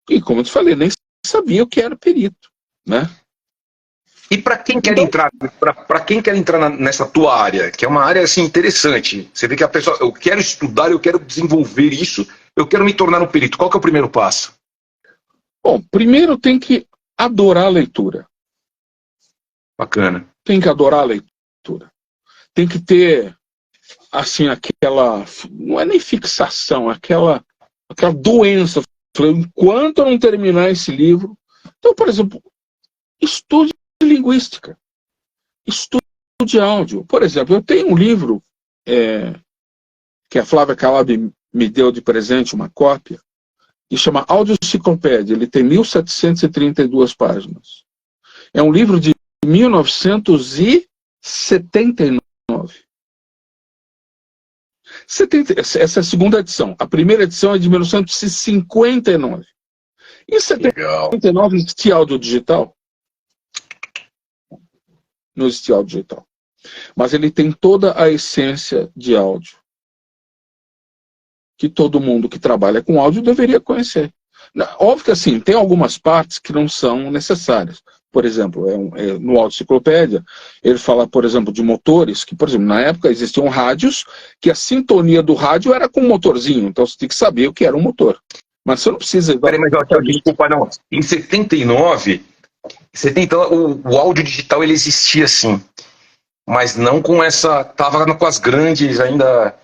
E como eu te falei, nem sabia o que era perito, né? E para quem quer entrar, nessa tua área, que é uma área assim interessante, você vê que a pessoa, eu quero estudar, eu quero desenvolver isso, eu quero me tornar um perito. Qual que é o primeiro passo? Bom, primeiro tem que adorar a leitura. Bacana. Tem que adorar a leitura. Tem que ter, assim, aquela, não é nem fixação, aquela doença. Enquanto eu não terminar esse livro. Então, por exemplo, estude linguística, estude áudio. Por exemplo, eu tenho um livro que a Flávia Calab me deu de presente, uma cópia, que chama Audioenciclopédia. Ele tem 1732 páginas. É um livro de 1979. Essa é a segunda edição. A primeira edição é de 1959. Em 79 existia áudio digital? Não existia áudio digital. Mas ele tem toda a essência de áudio, que todo mundo que trabalha com áudio deveria conhecer. Óbvio que assim, tem algumas partes que não são necessárias. Por exemplo, no Audio Enciclopédia, ele fala, por exemplo, de motores, que, por exemplo, na época existiam rádios, que a sintonia do rádio era com um motorzinho, então você tem que saber o que era um motor. Mas você não precisa... Peraí, mas desculpa, não. Em 79, o áudio digital ele existia sim, mas não com essa... Tava com as grandes ainda,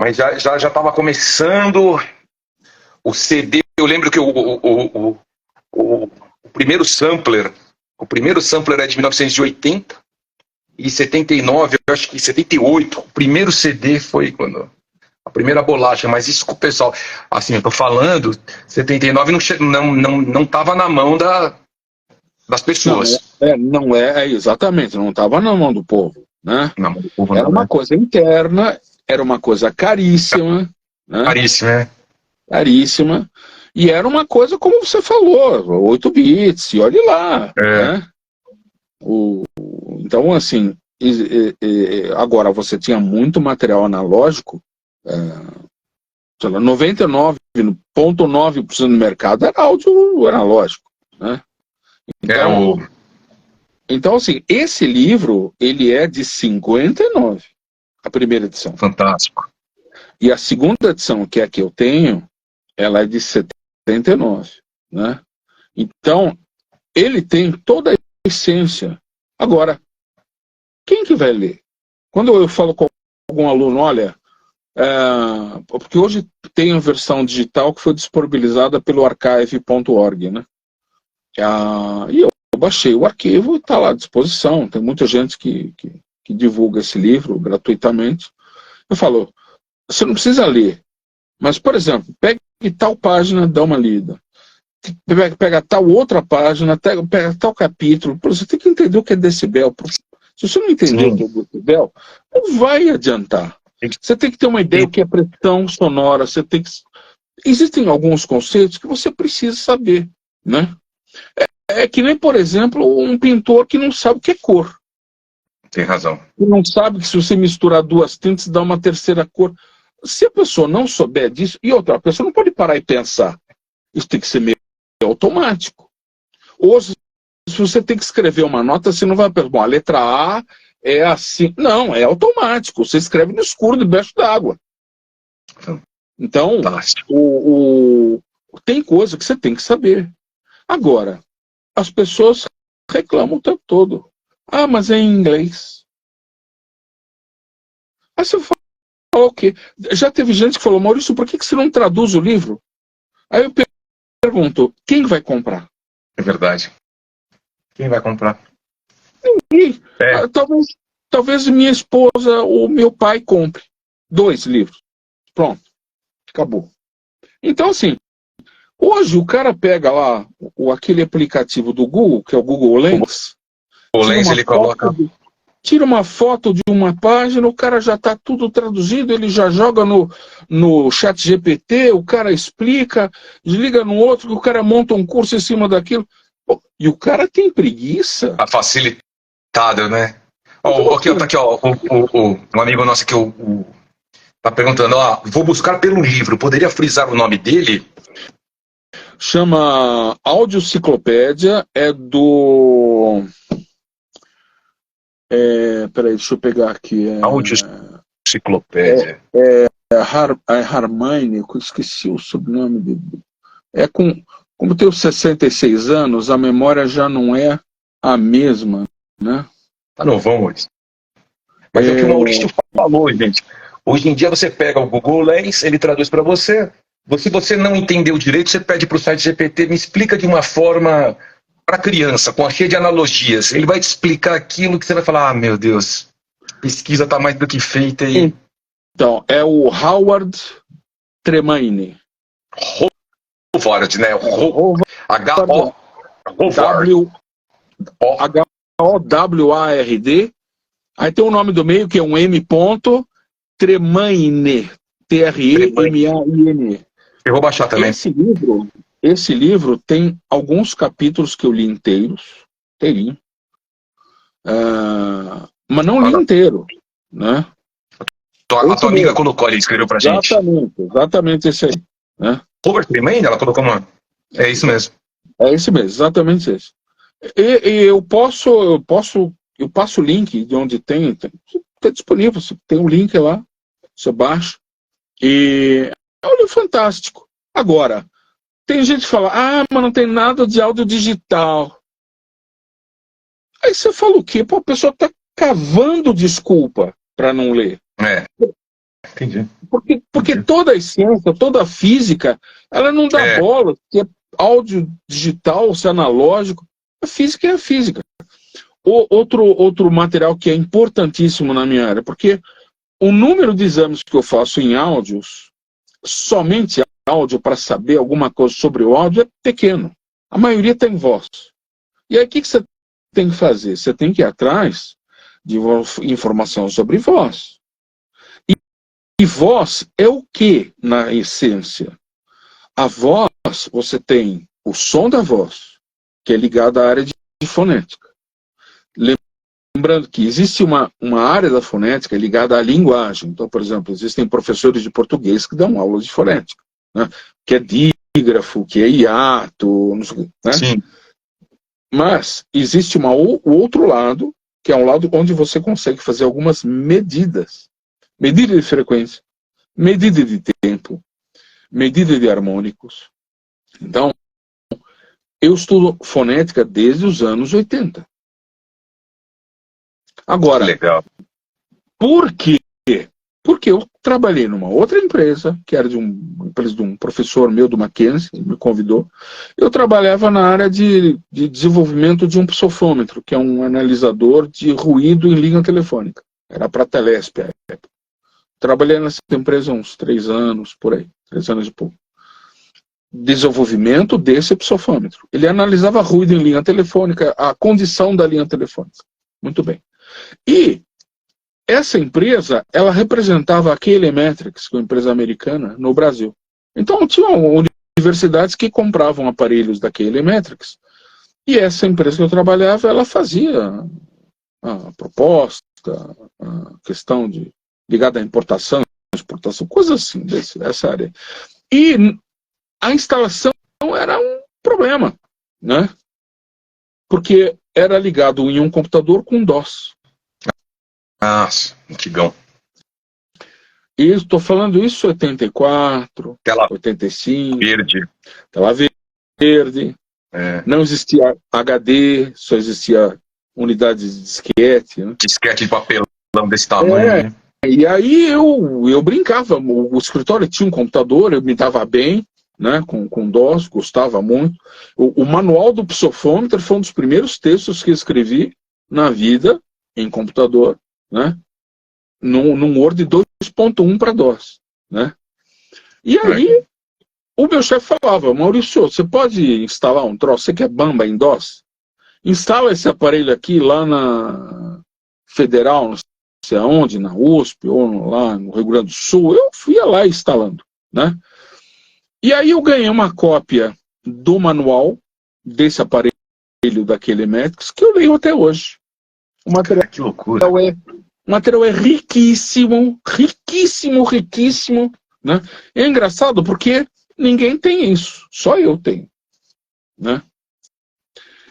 mas já estava começando o CD. Eu lembro que o primeiro sampler é de 1980 e 79, eu acho que 78. O primeiro CD foi quando a primeira bolacha, mas isso com o pessoal, assim, eu tô falando, 79 não tava na mão das pessoas. Exatamente, não estava na mão do povo, né? Na mão do povo, era uma coisa interna, era uma coisa caríssima, né? Caríssima. E era uma coisa, como você falou, 8 bits, e olhe lá. Né? Então, assim, agora você tinha muito material analógico, 99,9% do mercado era áudio analógico. Né? Então, assim, esse livro, ele é de 59, a primeira edição. Fantástico. E a segunda edição, que é a que eu tenho, ela é de 79, né? Então, ele tem toda a essência. Agora, quem que vai ler? Quando eu falo com algum aluno, olha, porque hoje tem a versão digital que foi disponibilizada pelo archive.org, né? E eu baixei o arquivo, está lá à disposição. Tem muita gente que divulga esse livro gratuitamente. Eu falo, você não precisa ler, mas, por exemplo, pegue tal página, dá uma lida. Pega tal outra página, pega tal capítulo. Você tem que entender o que é decibel. Se você não entender o que é decibel, não vai adiantar. Você tem que ter uma ideia do que é pressão sonora. Existem alguns conceitos que você precisa saber, né? É que nem, por exemplo, um pintor que não sabe o que é cor. Tem razão. Que não sabe que se você misturar duas tintas, dá uma terceira cor. Se a pessoa não souber disso, e outra, a pessoa não pode parar e pensar. Isso tem que ser meio automático. Ou se você tem que escrever uma nota, você não vai pensar, bom, a letra A é assim. Não, é automático. Você escreve no escuro, debaixo d'água. Então, tem coisa que você tem que saber. Agora, as pessoas reclamam o tempo todo. Ah, mas é em inglês. Aí você fala, ok. Já teve gente que falou, Maurício, por que você não traduz o livro? Aí eu pergunto, quem vai comprar? É verdade. Quem vai comprar? Ninguém. Talvez minha esposa ou meu pai compre 2 livros. Pronto. Acabou. Então, assim, hoje o cara pega lá aquele aplicativo do Google, que é o Google Lens. O Lens ele coloca... Tira uma foto de uma página, o cara já está tudo traduzido, ele já joga no chat GPT, o cara explica, desliga no outro, o cara monta um curso em cima daquilo. E o cara tem preguiça. A facilitada, né? Tá aqui, ó, um amigo nosso que tá perguntando, vou buscar pelo livro, poderia frisar o nome dele? Chama Audio Enciclopédia, é do... peraí, deixa eu pegar aqui. Audio Enciclopédia. Harmaine, eu esqueci o sobrenome dele. Como tenho 66 anos, a memória já não é a mesma, né? Tá novão hoje. Mas é o que o Maurício falou, gente. Hoje em dia você pega o Google Lens, ele traduz para você. Se você não entendeu direito, você pede para o site GPT, me explica de uma forma para criança, cheia de analogias. Ele vai te explicar aquilo que você vai falar, meu Deus, a pesquisa está mais do que feita. Então, é o Howard Tremaine. Howard, né? H-O-W-A-R-D. Aí tem o nome do meio, que é um M. Tremaine. T-R-E-M-A-I-N-E. Eu vou baixar também. Esse livro tem alguns capítulos que eu li inteirinho. Mas não li inteiro, né? A tua amiga colocou ali, escreveu pra gente. Exatamente esse aí. Né? Robert Tremaine, ela colocou uma... É isso mesmo. É esse mesmo, exatamente esse. E eu passo o link de onde tem disponível, tem um link lá, você baixa, e é um livro fantástico. Agora, tem gente que fala, mas não tem nada de áudio digital. Aí você fala o quê? Pô, a pessoa está cavando desculpa para não ler. Entendi. Porque toda a ciência, toda a física, ela não dá bola, se é áudio digital, se é analógico. A física é a física. Outro material que é importantíssimo na minha área, porque o número de exames que eu faço em áudios, somente áudio para saber alguma coisa sobre o áudio, é pequeno. A maioria tem voz. E aí o que você tem que fazer? Você tem que ir atrás de informação sobre voz. E voz é o que, na essência? A voz, você tem o som da voz, que é ligado à área de fonética. Lembrando que existe uma área da fonética ligada à linguagem. Então, por exemplo, existem professores de português que dão aula de fonética, né? Que é dígrafo, que é hiato, não sei, né? Sim. Mas existe o outro lado, que é um lado onde você consegue fazer algumas medidas. Medida de frequência, medida de tempo, medida de harmônicos. Então, eu estudo fonética desde os anos 80. Agora, legal. Por quê? Porque eu trabalhei numa outra empresa, que era uma empresa de um professor meu do Mackenzie, me convidou. Eu trabalhava na área de desenvolvimento de um psofômetro, que é um analisador de ruído em linha telefônica. Era para a Telesp. Trabalhei nessa empresa uns 3 anos, por aí, 3 anos e pouco. Desenvolvimento desse psofômetro. Ele analisava ruído em linha telefônica, a condição da linha telefônica. Muito bem. E essa empresa, ela representava a K-Elemetrics, que é uma empresa americana, no Brasil. Então, tinha universidades que compravam aparelhos da K-Elemetrics, e essa empresa que eu trabalhava, ela fazia a proposta, a questão ligada à importação, exportação, coisas assim, dessa área. E a instalação era um problema, né? Porque era ligado em um computador com DOS. Nossa, antigão. E estou falando isso em 84, Tela 85. Verde. Tela verde. Não existia HD, só existia unidade de disquete. Né? Disquete de papelão desse tamanho. Né? E aí eu brincava. O escritório tinha um computador, eu me dava bem, né, com DOS, gostava muito. O manual do psofômetro foi um dos primeiros textos que eu escrevi na vida em computador, né, num Word 2.1 para DOS, né. E aí o meu chefe falava, Maurício, você pode instalar um troço, você quer Bamba em DOS? Instala esse aparelho aqui lá na Federal, não sei aonde, na USP, ou lá no Rio Grande do Sul. Eu ia lá instalando, né. E aí eu ganhei uma cópia do manual desse aparelho da K-Elemetrics, que eu leio até hoje. O material, que loucura. O material é riquíssimo, riquíssimo, riquíssimo. Né? É engraçado porque ninguém tem isso, só eu tenho. Né?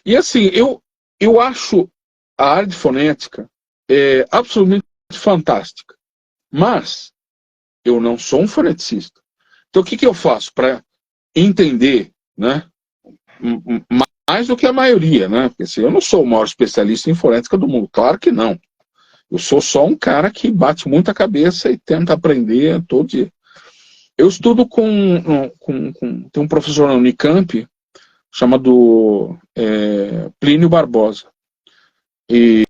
E assim, eu acho a área de fonética absolutamente fantástica. Mas eu não sou um foneticista. Então, o que eu faço para entender, né, mais do que a maioria, né? Porque assim, eu não sou o maior especialista em fonética do mundo, claro que não. Eu sou só um cara que bate muita cabeça e tenta aprender todo dia. Eu estudo tem um professor na Unicamp chamado Plínio Barbosa. E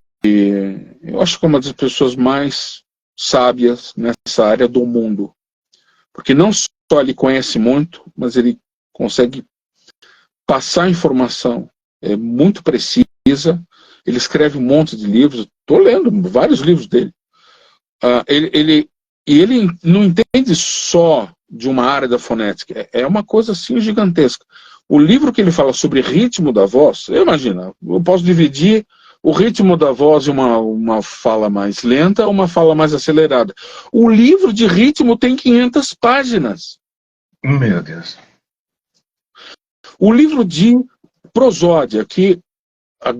eu acho que é uma das pessoas mais sábias nessa área do mundo. Porque não só ele conhece muito, mas ele consegue passar informação muito precisa. Ele escreve um monte de livros. Estou lendo vários livros dele. Ele E ele não entende só de uma área da fonética, é uma coisa assim gigantesca. O livro que ele fala sobre ritmo da voz, eu imagino, eu posso dividir o ritmo da voz em uma fala mais lenta ou uma fala mais acelerada. O livro de ritmo tem 500 páginas. Meu Deus. O livro de prosódia, que, a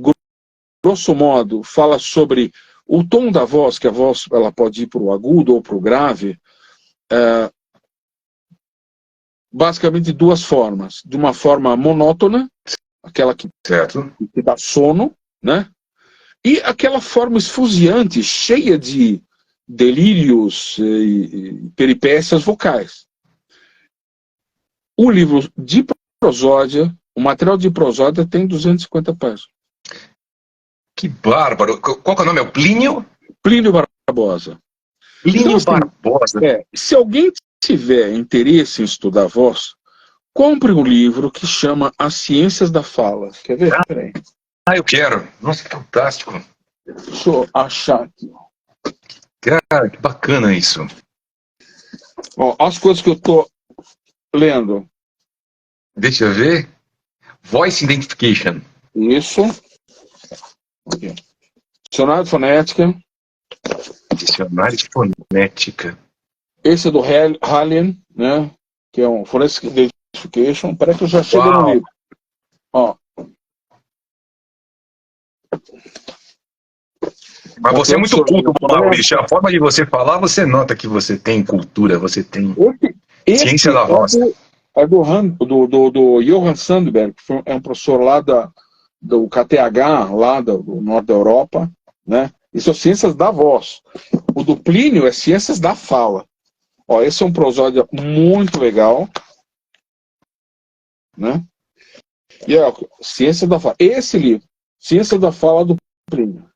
grosso modo, fala sobre o tom da voz, que a voz ela pode ir para o agudo ou para o grave, basicamente de duas formas. De uma forma monótona, aquela que dá sono, né? E aquela forma esfuziante, cheia de delírios e peripécias vocais. O livro de prosódia, o material de prosódia tem 250 páginas. Que bárbaro. Qual que é o nome? É o Plínio? Plínio Barbosa. Plínio então, assim, Barbosa. Se alguém tiver interesse em estudar voz, compre um livro que chama As Ciências da Fala. Quer ver? Peraí. Eu quero. Nossa, que fantástico. Deixa eu achar aqui. Cara, que bacana isso. Ó, as coisas que eu tô lendo. Deixa eu ver. Voice Identification. Isso. Aqui. Dicionário de Fonética. Dicionário de Fonética. Esse é do Hallian, né? Que é um Forensic Identification. Parece que eu já chego no livro. Ó. Mas você é muito culto, Maurício. A forma de você falar, você nota que você tem cultura, você tem ciência da voz. É do Johann Sandberg, que é um professor lá do KTH, lá do norte da Europa, né? Isso é ciências da voz. O do Plínio é ciências da fala. Ó, esse é um prosódia muito legal, né? E ó, ciências da fala. Esse livro, Ciências da Fala do Plínio.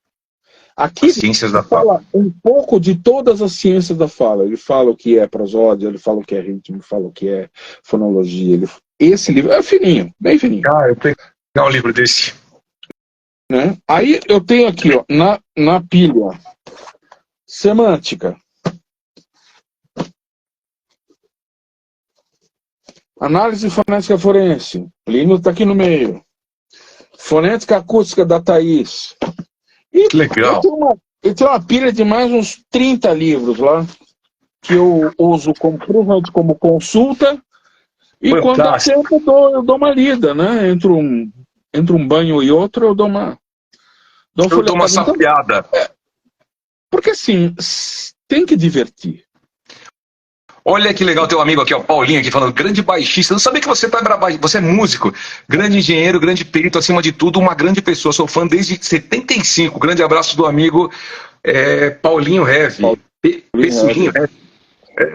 Aqui ele fala um pouco de todas as ciências da fala. Ele fala o que é prosódia, ele fala o que é ritmo, ele fala o que é fonologia. Esse livro é fininho, bem fininho. Eu tenho que pegar um livro desse. Né? Aí eu tenho aqui, ó, na pilha, semântica. Análise fonética forense. Plínio está aqui no meio. Fonética acústica da Thaís. E que legal. Eu tenho uma pilha de mais uns 30 livros lá, que eu uso como consulta, e fantástico. Quando dá tempo eu dou uma lida, né? Entre um banho e outro, eu dou uma sapeada. Porque assim, tem que divertir. Olha que legal teu amigo aqui, o Paulinho, aqui falando, grande baixista. Eu não sabia que você você é músico, grande engenheiro, grande perito, acima de tudo, uma grande pessoa. Sou fã desde 75. Grande abraço do amigo Paulinho Heve.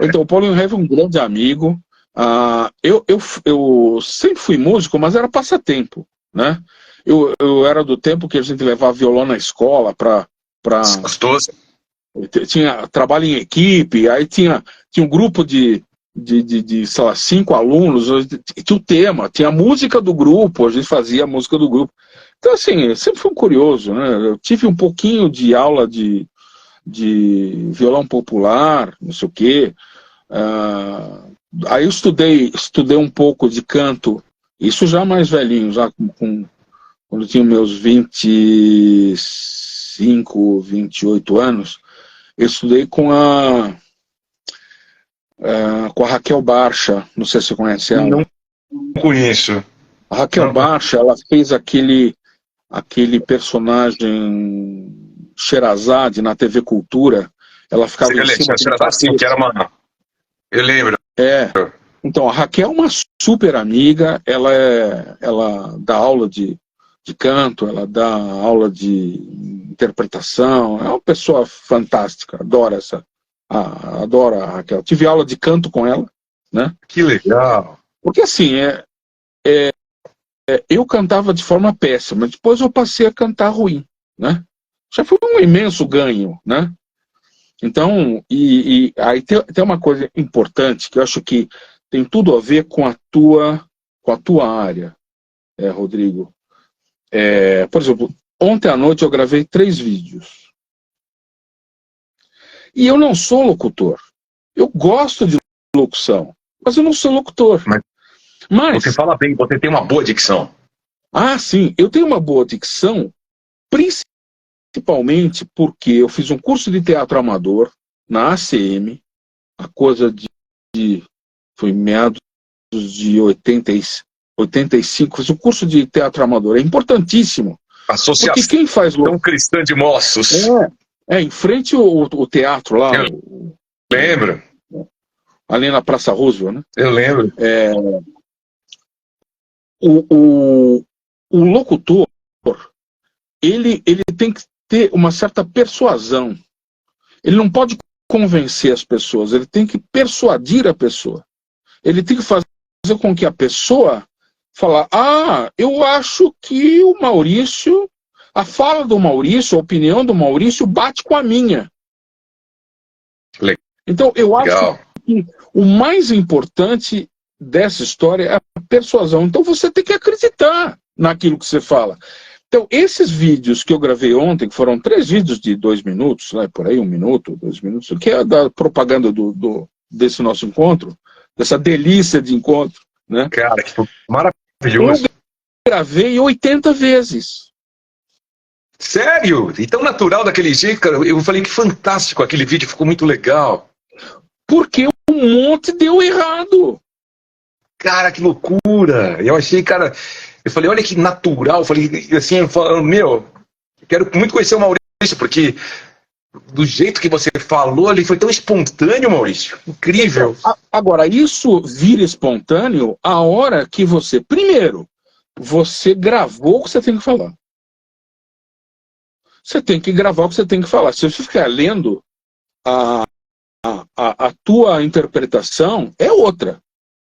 Então, o Paulinho Heve é um grande amigo. Eu sempre fui músico, mas era passatempo, né? Eu era do tempo que a gente levava violão na escola para gostoso. Tinha trabalho em equipe, aí tinha um grupo de sei lá, 5 alunos, tinha o tema, tinha a música do grupo, a gente fazia a música do grupo. Então, assim, sempre fui um curioso, né? Eu tive um pouquinho de aula de violão popular, não sei o quê. Aí eu estudei um pouco de canto, isso já mais velhinho, já quando eu tinha meus 25, 28 anos. Eu estudei com a Raquel Barcha, não sei se você conhece ela. Não conheço. A Raquel Barcha, ela fez aquele personagem Sherazade na TV Cultura. Ela ficava em cima Sherazade, que era uma... Eu lembro. Então, a Raquel é uma super amiga, ela dá aula de canto, ela dá aula de interpretação, é uma pessoa fantástica, adoro a Raquel. Tive aula de canto com ela, né? Que legal! Porque assim, eu cantava de forma péssima, depois eu passei a cantar ruim, né? Já foi um imenso ganho, né? Então, aí tem uma coisa importante que eu acho que tem tudo a ver com a tua área, Rodrigo. Por exemplo, ontem à noite eu gravei 3 vídeos. E eu não sou locutor. Eu gosto de locução, mas eu não sou locutor. Mas você fala bem, você tem uma boa dicção. Ah, sim, eu tenho uma boa dicção, principalmente porque eu fiz um curso de teatro amador na ACM, a coisa foi meados de 85, fiz um curso de teatro amador, é importantíssimo. Associação Porque quem faz Cristã de Moços. Em frente o teatro lá. Eu lembro. Ali na Praça Roosevelt, né? Eu lembro. O locutor, ele tem que ter uma certa persuasão. Ele não pode convencer as pessoas, ele tem que persuadir a pessoa. Ele tem que fazer com que a pessoa fale: eu acho que o Maurício, a fala do Maurício, a opinião do Maurício bate com a minha. Legal. Então, eu acho que o mais importante dessa história é a persuasão. Então, você tem que acreditar naquilo que você fala. Então, esses vídeos que eu gravei ontem, que foram 3 vídeos de 2 minutos, né, por aí, 1 minuto, 2 minutos, que é da propaganda desse nosso encontro, dessa delícia de encontro, né? Cara, que maravilhoso. Eu gravei 80 vezes. Sério? E tão natural daquele jeito, cara. Eu falei que fantástico aquele vídeo, ficou muito legal. Porque um monte deu errado. Cara, que loucura. Eu achei, cara... Eu falei, olha que natural. Eu falei assim, quero muito conhecer o Maurício, porque do jeito que você falou, ele foi tão espontâneo, Maurício. Incrível. Agora, isso vira espontâneo a hora que você, primeiro, você gravou o que você tem que falar. Você tem que gravar o que você tem que falar. Se você ficar lendo, a tua interpretação é outra.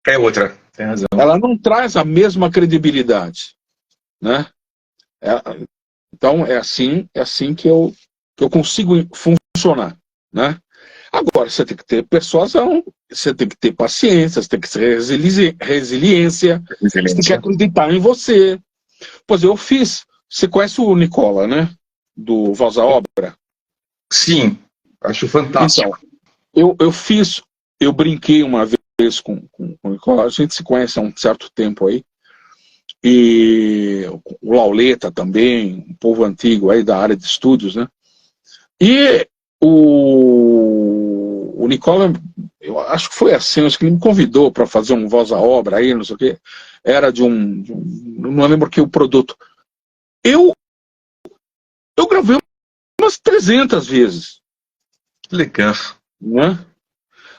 É outra. Tem razão. Ela não traz a mesma credibilidade, né? Então é assim que eu consigo funcionar, né? Agora, você tem que ter persuasão, você tem que ter paciência, você tem que ter resiliência, você tem que acreditar em você. Pois eu fiz... Você conhece o Nicola, né? Do Voz à Obra? Sim, acho fantástico. Então, eu brinquei uma vez com o Nicola, a gente se conhece há um certo tempo aí, e o Lauleta também, um povo antigo aí da área de estúdios, né? E o Nicola, eu acho que foi assim, acho que ele me convidou para fazer um Voz à Obra aí, não sei o quê, era não lembro que o produto. Eu gravei umas 300 vezes. Legal. Né?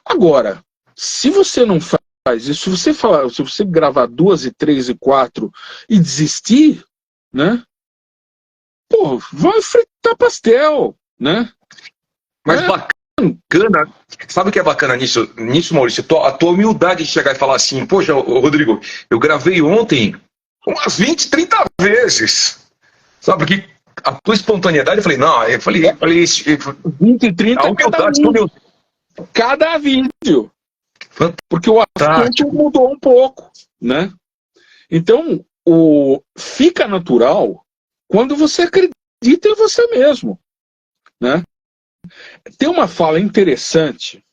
Agora, se você não faz isso, se você gravar 2 e 3 e 4 e desistir, né? Pô, vai fritar pastel, né? Mas bacana, sabe o que é bacana nisso, Maurício? A tua humildade de chegar e falar assim, poxa, Rodrigo, eu gravei ontem umas 20, 30 vezes. Sabe, porque a tua espontaneidade, eu falei, não, eu falei 20 e 30 cada vídeo. Porque o assunto mudou um pouco, né? Então, fica natural quando você acredita em você mesmo, né? Tem uma fala interessante,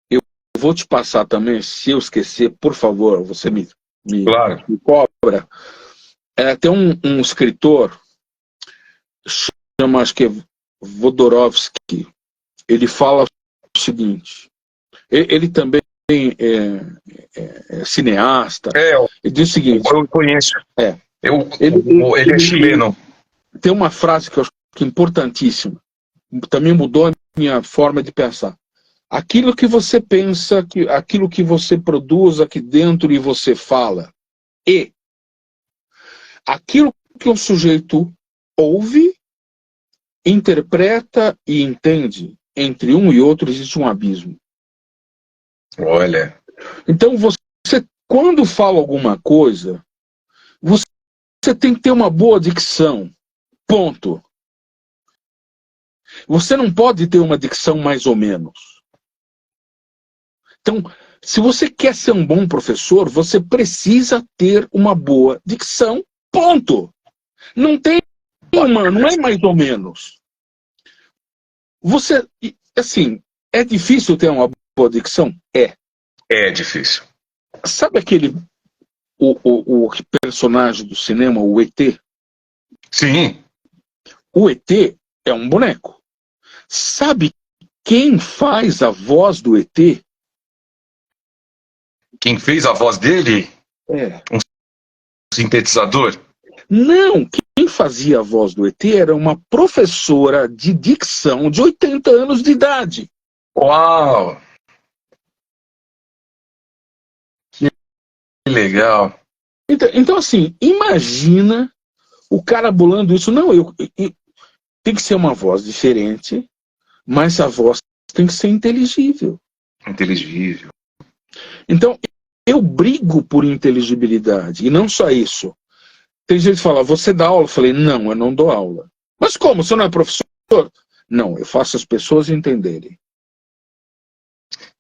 eu vou te passar também, se eu esquecer, por favor, você me cobra. Tem um escritor, chama, acho que é Vodorovsky, ele fala o seguinte, ele também é cineasta, ele diz o seguinte... Eu conheço. Ele é chileno. Tem uma frase que eu acho que é importantíssima, também mudou a minha forma de pensar. Aquilo que você pensa, aquilo que você produz aqui dentro e você fala, e aquilo que o sujeito ouve, interpreta e entende, entre um e outro existe um abismo. Olha. Então você, quando fala alguma coisa, você tem que ter uma boa dicção. Ponto. Você não pode ter uma dicção mais ou menos. Então, se você quer ser um bom professor, você precisa ter uma boa dicção. Ponto. Não é mais ou menos. Você, assim, é difícil ter uma boa dicção? É. É difícil. Sabe aquele o personagem do cinema, o ET? Sim. O ET é um boneco. Sabe quem faz a voz do ET? Quem fez a voz dele? É. Um sintetizador? Não, quem fazia a voz do ET era uma professora de dicção de 80 anos de idade. Uau! Que legal. Então assim, imagina o cara bolando isso. Não, tem que ser uma voz diferente, mas a voz tem que ser inteligível. Inteligível. Então, eu brigo por inteligibilidade. E não só isso. Tem gente que fala, você dá aula? Eu falei, não, eu não dou aula. Mas como? Você não é professor? Não, eu faço as pessoas entenderem.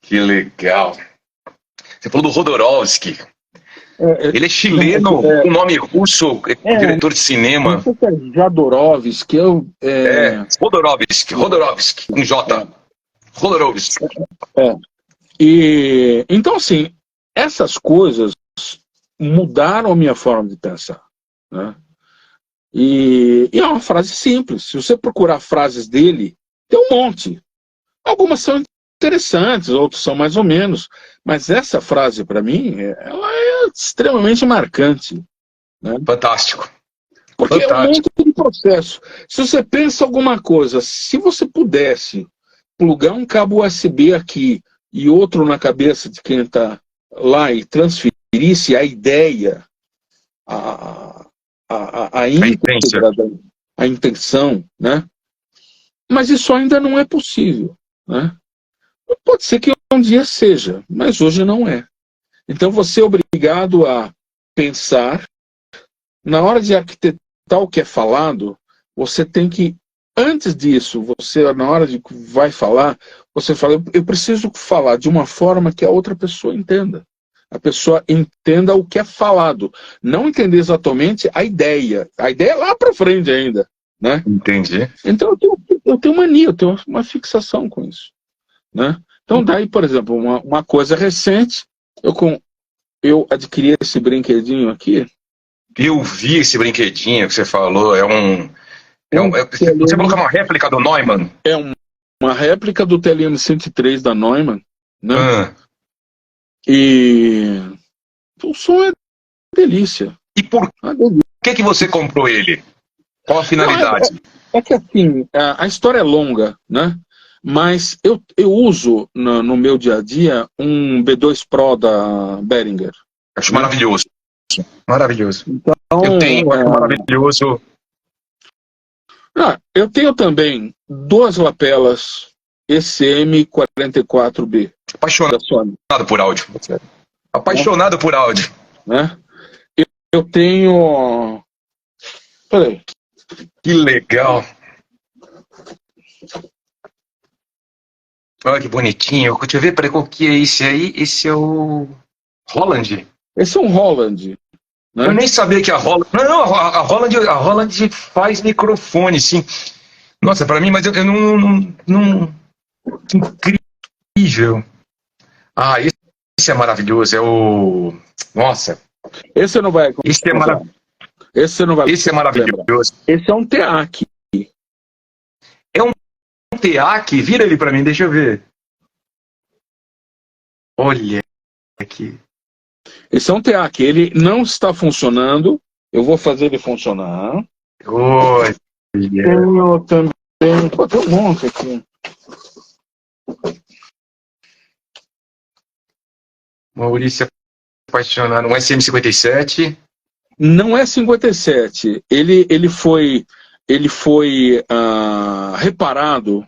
Que legal. Você falou do Rodorovsky. Ele é chileno, com nome russo, diretor de cinema. Não sei se é Jodorowsky, Rodorovsky, com J. Rodorovsky. E, então, assim, essas coisas mudaram a minha forma de pensar. Né? E é uma frase simples. Se você procurar frases dele, tem um monte. Algumas são interessantes, outras são mais ou menos. Mas essa frase, para mim, ela é extremamente marcante. Né? Fantástico. Porque é um monte de processo. Se você pensa alguma coisa, se você pudesse plugar um cabo USB aqui e outro na cabeça de quem está lá e transferisse a ideia, a intenção, né? Mas isso ainda não é possível, né? Pode ser que um dia seja, mas hoje não é. Então você é obrigado a pensar, na hora de arquitetar o que é falado, você tem que, antes disso, você, na hora de vai falar, você fala, eu preciso falar de uma forma que a outra pessoa entenda. A pessoa entenda o que é falado. Não entender exatamente a ideia. A ideia é lá para frente ainda. Né? Entendi. Então eu tenho mania, eu tenho uma fixação com isso. Né? Então daí, por exemplo, uma coisa recente, eu adquiri esse brinquedinho aqui. Eu vi esse brinquedinho que você falou, você falou que é uma réplica do Neumann? É uma réplica do TLM-103 da Neumann, né? E o som é delícia. E por que você comprou ele? Qual a finalidade? É que assim, a história é longa, né? Mas eu uso no meu dia a dia um B2 Pro da Behringer. Acho maravilhoso. Maravilhoso. Então, eu tenho, acho maravilhoso. Eu tenho também duas lapelas ECM44B. Apaixonado por áudio. Apaixonado por áudio. Né? Eu tenho... Peraí. Que legal. Olha que bonitinho. Deixa eu ver, peraí, qual que é esse aí? Esse é o Roland. Esse é um Roland. Né? Eu nem sabia que a Roland... Não, a Roland faz microfone, sim. Nossa, pra mim, mas eu não... Incrível. Esse é maravilhoso. É o... Nossa. Esse você não vai... Esse é maravilhoso. Esse é maravilhoso. Esse é um TEAC. É um TEAC? Vira ele pra mim, deixa eu ver. Olha aqui. Esse é um TEAC. Ele não está funcionando. Eu vou fazer ele funcionar. Olha. Tenho também... Pô, tem um monte aqui. Maurício apaixonado. Um SM57. Não é 57. Ele foi reparado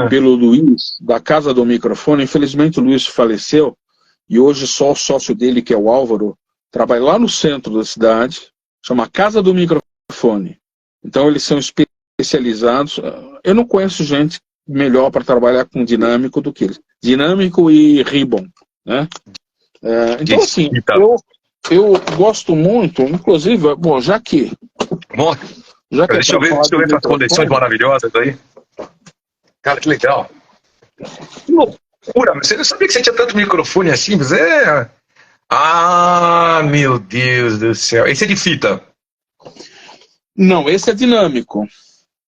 pelo Luiz, da Casa do Microfone. Infelizmente o Luiz faleceu. E hoje só o sócio dele, que é o Álvaro, trabalha lá no centro da cidade. Chama Casa do Microfone. Então eles são especializados. Eu não conheço gente melhor para trabalhar com dinâmico do que eles. Dinâmico e ribbon. Né? Então assim, eu gosto muito, inclusive, bom, já que deixa eu ver essas conexões maravilhosas aí. Cara, que legal. Pura, mas você não sabia que você tinha tanto microfone assim, mas é... Ah, meu Deus do céu. Esse é de fita. Não, esse é dinâmico.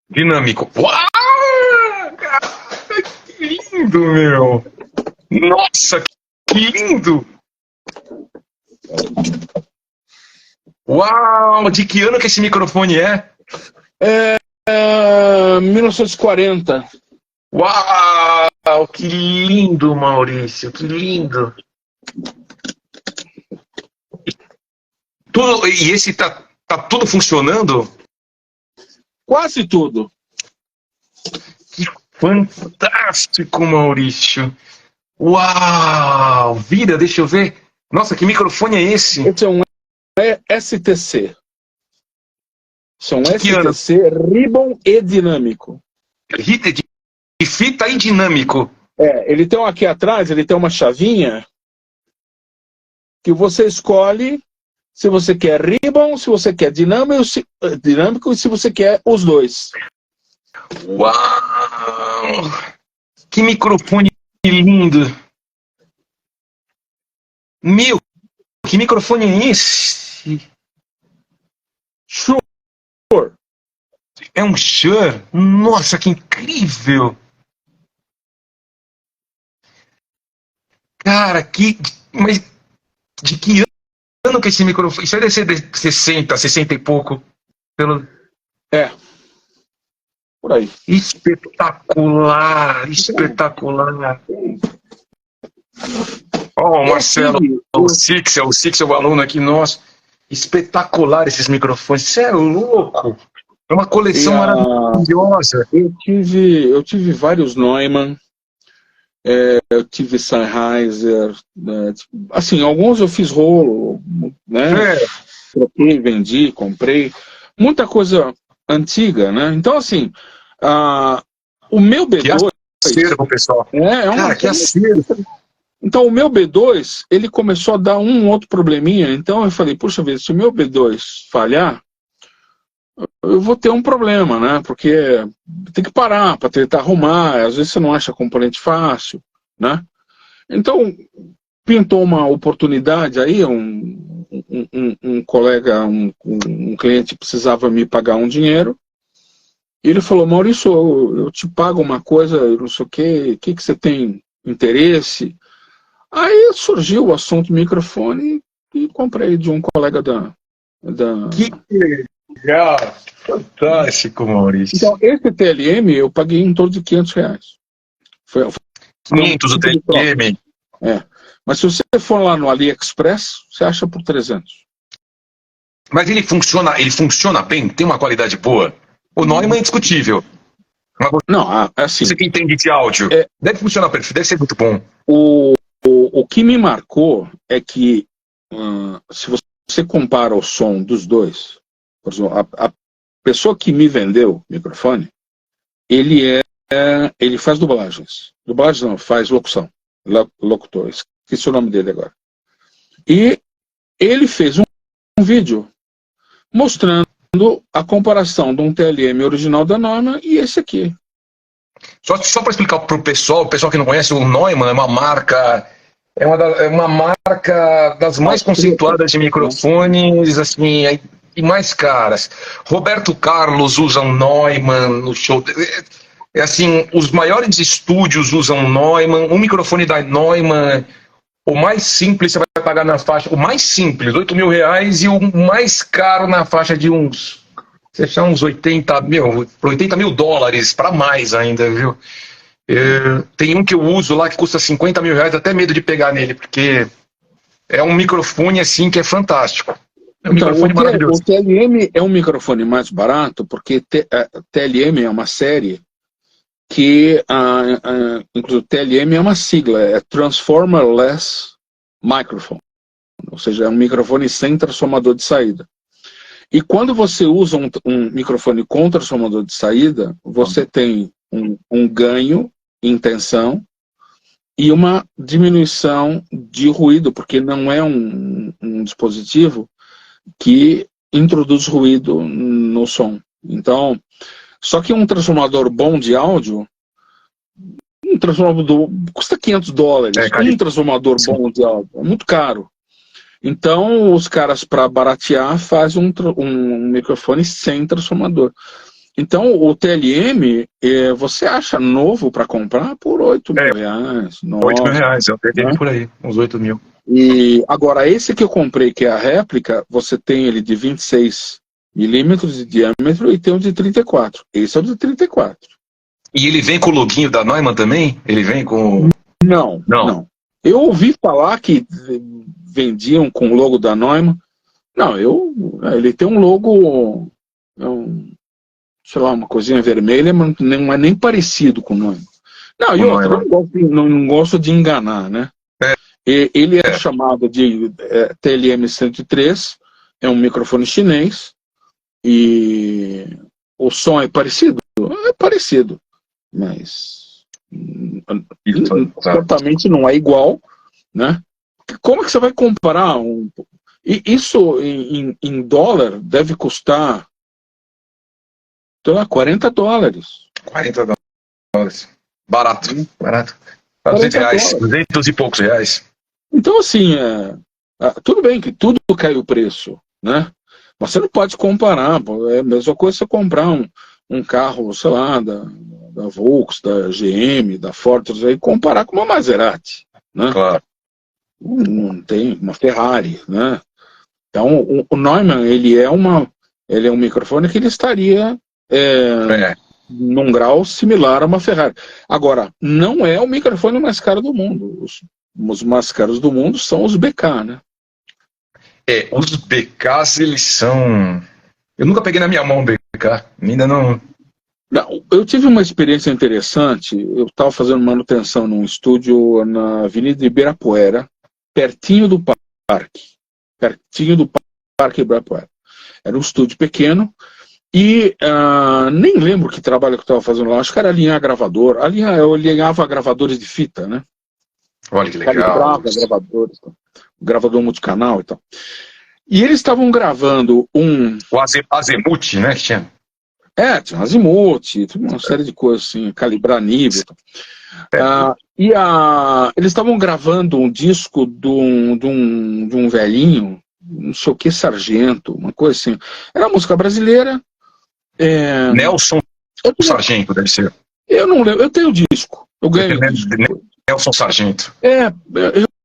Dinâmico. Uau! Cara, que lindo, meu. Nossa, que lindo. Uau, de que ano que esse microfone é? 1940. Uau, que lindo, Maurício, que lindo. Tudo, e esse tá tudo funcionando? Quase tudo. Que fantástico, Maurício. Uau, vira, deixa eu ver. Nossa, que microfone é esse? Esse é um STC. São Que ano? STC Ribbon e dinâmico. De fita e dinâmico. Ele tem aqui atrás, ele tem uma chavinha que você escolhe se você quer ribbon, se você quer dinâmico e se você quer os dois. Uau! Que microfone lindo! Meu, que microfone é esse? Shure. É um Shure? Nossa, que incrível! Cara, mas de que ano que esse microfone... Isso deve ser de 60 e pouco. Por aí. Espetacular, espetacular. Ó, o Marcelo, o Six é o aluno aqui nosso. Espetacular esses microfones. Você é louco. É uma coleção maravilhosa. Eu tive vários Neumann, eu tive Sennheiser, né? Assim, alguns eu fiz rolo, né? Troquei, vendi, comprei. Muita coisa antiga, né? Então, assim, o meu B2... Que acervo, pessoal. Cara, que acervo. Então, o meu B2, ele começou a dar um outro probleminha. Então, eu falei, puxa vida, se o meu B2 falhar, eu vou ter um problema, né? Porque tem que parar para tentar arrumar. Às vezes você não acha componente fácil, né? Então, pintou uma oportunidade aí, um colega, um cliente precisava me pagar um dinheiro. E ele falou, Maurício, eu te pago uma coisa, não sei o que você tem interesse? Aí surgiu o assunto microfone e comprei de um colega da... Que legal! Fantástico, Maurício. Então, esse TLM eu paguei em torno de R$500. Foi 500 o TLM? Mas se você for lá no AliExpress, você acha por 300. Mas ele funciona bem? Tem uma qualidade boa? O Neumann é indiscutível. Não, assim... Você que entende de áudio, deve funcionar perfeito, deve ser muito bom. O que me marcou é que, se você compara o som dos dois, por exemplo, a pessoa que me vendeu o microfone, ele faz dublagens. Dublagens não, faz locução. Locutor, esqueci o nome dele agora. E ele fez um vídeo mostrando a comparação de um TLM original da Neumann e esse aqui. Só para explicar para o pessoal que não conhece, o Neumann é uma marca, uma marca das mais conceituadas de microfones, assim, e mais caras. Roberto Carlos usa um Neumann no show. Assim, os maiores estúdios usam Neumann. Um microfone da Neumann, o mais simples você vai pagar na faixa, o mais simples, R$8.000, e o mais caro na faixa de uns 80 mil para mais ainda, viu? Tem um que eu uso lá que custa R$50.000, até medo de pegar nele, porque é um microfone assim que é fantástico. É um microfone maravilhoso. O TLM é um microfone mais barato, porque TLM é uma série que, inclusive, TLM é uma sigla, é Transformer-Less Microphone, ou seja, é um microfone sem transformador de saída. E quando você usa um microfone com transformador de saída, você tem um ganho em tensão e uma diminuição de ruído, porque não é um dispositivo que introduz ruído no som. Então, só que um transformador bom de áudio um transformador custa $500. Um transformador bom de áudio é muito caro. Então, os caras, para baratear, fazem um microfone sem transformador. Então, o TLM, você acha novo para comprar por R$8 mil. R$8 mil, eu tenho por aí, uns 8 mil. E agora, esse que eu comprei, que é a réplica, você tem ele de 26 milímetros de diâmetro e tem um de 34. Esse é o de 34. E ele vem com o loginho da Neumann também? Ele vem com... Não. Eu ouvi falar que vendiam com o logo da Neumann. Não, ele tem um logo, sei lá, uma coisinha vermelha, mas não é nem parecido com o Neumann. Não, e outra, não gosto de enganar, né? Ele é chamado de TLM-103, é um microfone chinês, e o som é parecido? É parecido, mas certamente não é igual, né? Como é que você vai comparar e isso em dólar deve custar, sei lá, $40. $40. Barato. R$400, 200 e poucos reais. Então, assim, tudo bem que tudo cai o preço, né? Mas você não pode comparar. É a mesma coisa você comprar um carro, sei lá, da Volks, da GM, da Ford, e comparar com uma Maserati, né? Claro. Não tem uma Ferrari, né? Então, o Neumann, ele é um microfone que ele estaria num grau similar a uma Ferrari. Agora, não é o microfone mais caro do mundo. Os mais caros do mundo são os BK, né? Os BKs, eles são... Eu nunca peguei na minha mão um BK, ainda não... Não, eu tive uma experiência interessante. Eu estava fazendo manutenção num estúdio na Avenida Ibirapuera, pertinho do parque. Pertinho do Parque Ibirapuera. Era um estúdio pequeno e nem lembro que trabalho que eu estava fazendo lá. Acho que era alinhar gravador. Eu alinhava gravadores de fita, né? Olha que legal. Gravadores, gravador multicanal e tal. E eles estavam gravando o Azimuth, né, que tinha? Tinha Azimuth, uma série de coisas assim, calibrar nível. Eles estavam gravando um disco de um velhinho, não sei o que, Sargento, uma coisa assim. Era música brasileira. Nelson Sargento, deve ser. Eu não lembro, eu tenho o disco. Eu ganhei o disco. Nelson Sargento.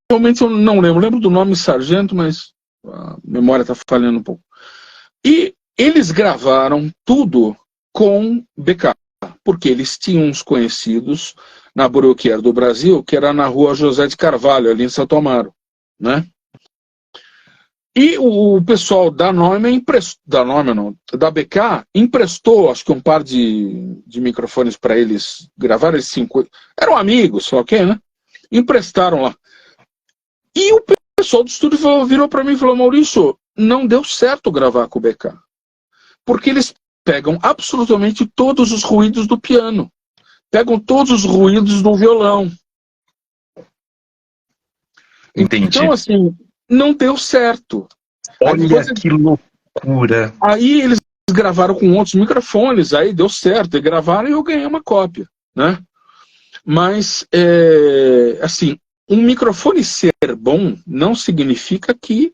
Realmente eu não lembro. Lembro do nome Sargento, mas a memória está falhando um pouco. E eles gravaram tudo com BK, porque eles tinham uns conhecidos na Brookier do Brasil, que era na rua José de Carvalho, ali em Santo Amaro, né? E o pessoal da Neumann da BK emprestou, acho que um par de microfones para eles gravarem. Eram amigos, só que, né? Emprestaram lá. E o pessoal do estúdio virou para mim e falou: Maurício, não deu certo gravar com o BK. Porque eles pegam absolutamente todos os ruídos do piano. Pegam todos os ruídos do violão. Entendi. Então, assim, não deu certo. Olha que loucura. Aí eles gravaram com outros microfones, aí deu certo. E gravaram e eu ganhei uma cópia, né? Mas, assim, um microfone ser bom não significa que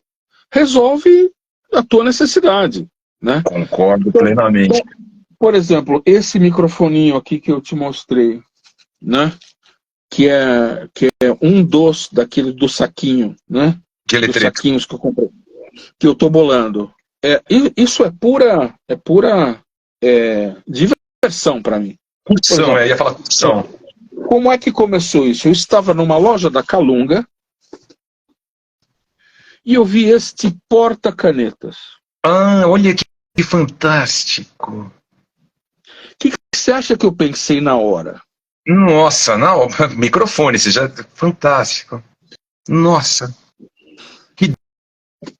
resolve a tua necessidade, né? Concordo plenamente. Então, por exemplo, esse microfoninho aqui que eu te mostrei, né? Que é um daquele do saquinho, né? Dos saquinhos que eu comprei, que eu tô bolando. Isso é pura diversão para mim. Curtição, ia falar curtição. Como é que começou isso? Eu estava numa loja da Calunga e eu vi este porta-canetas. Olha que fantástico. O que você acha que eu pensei na hora? Nossa, microfone, você já... Fantástico. Nossa. Que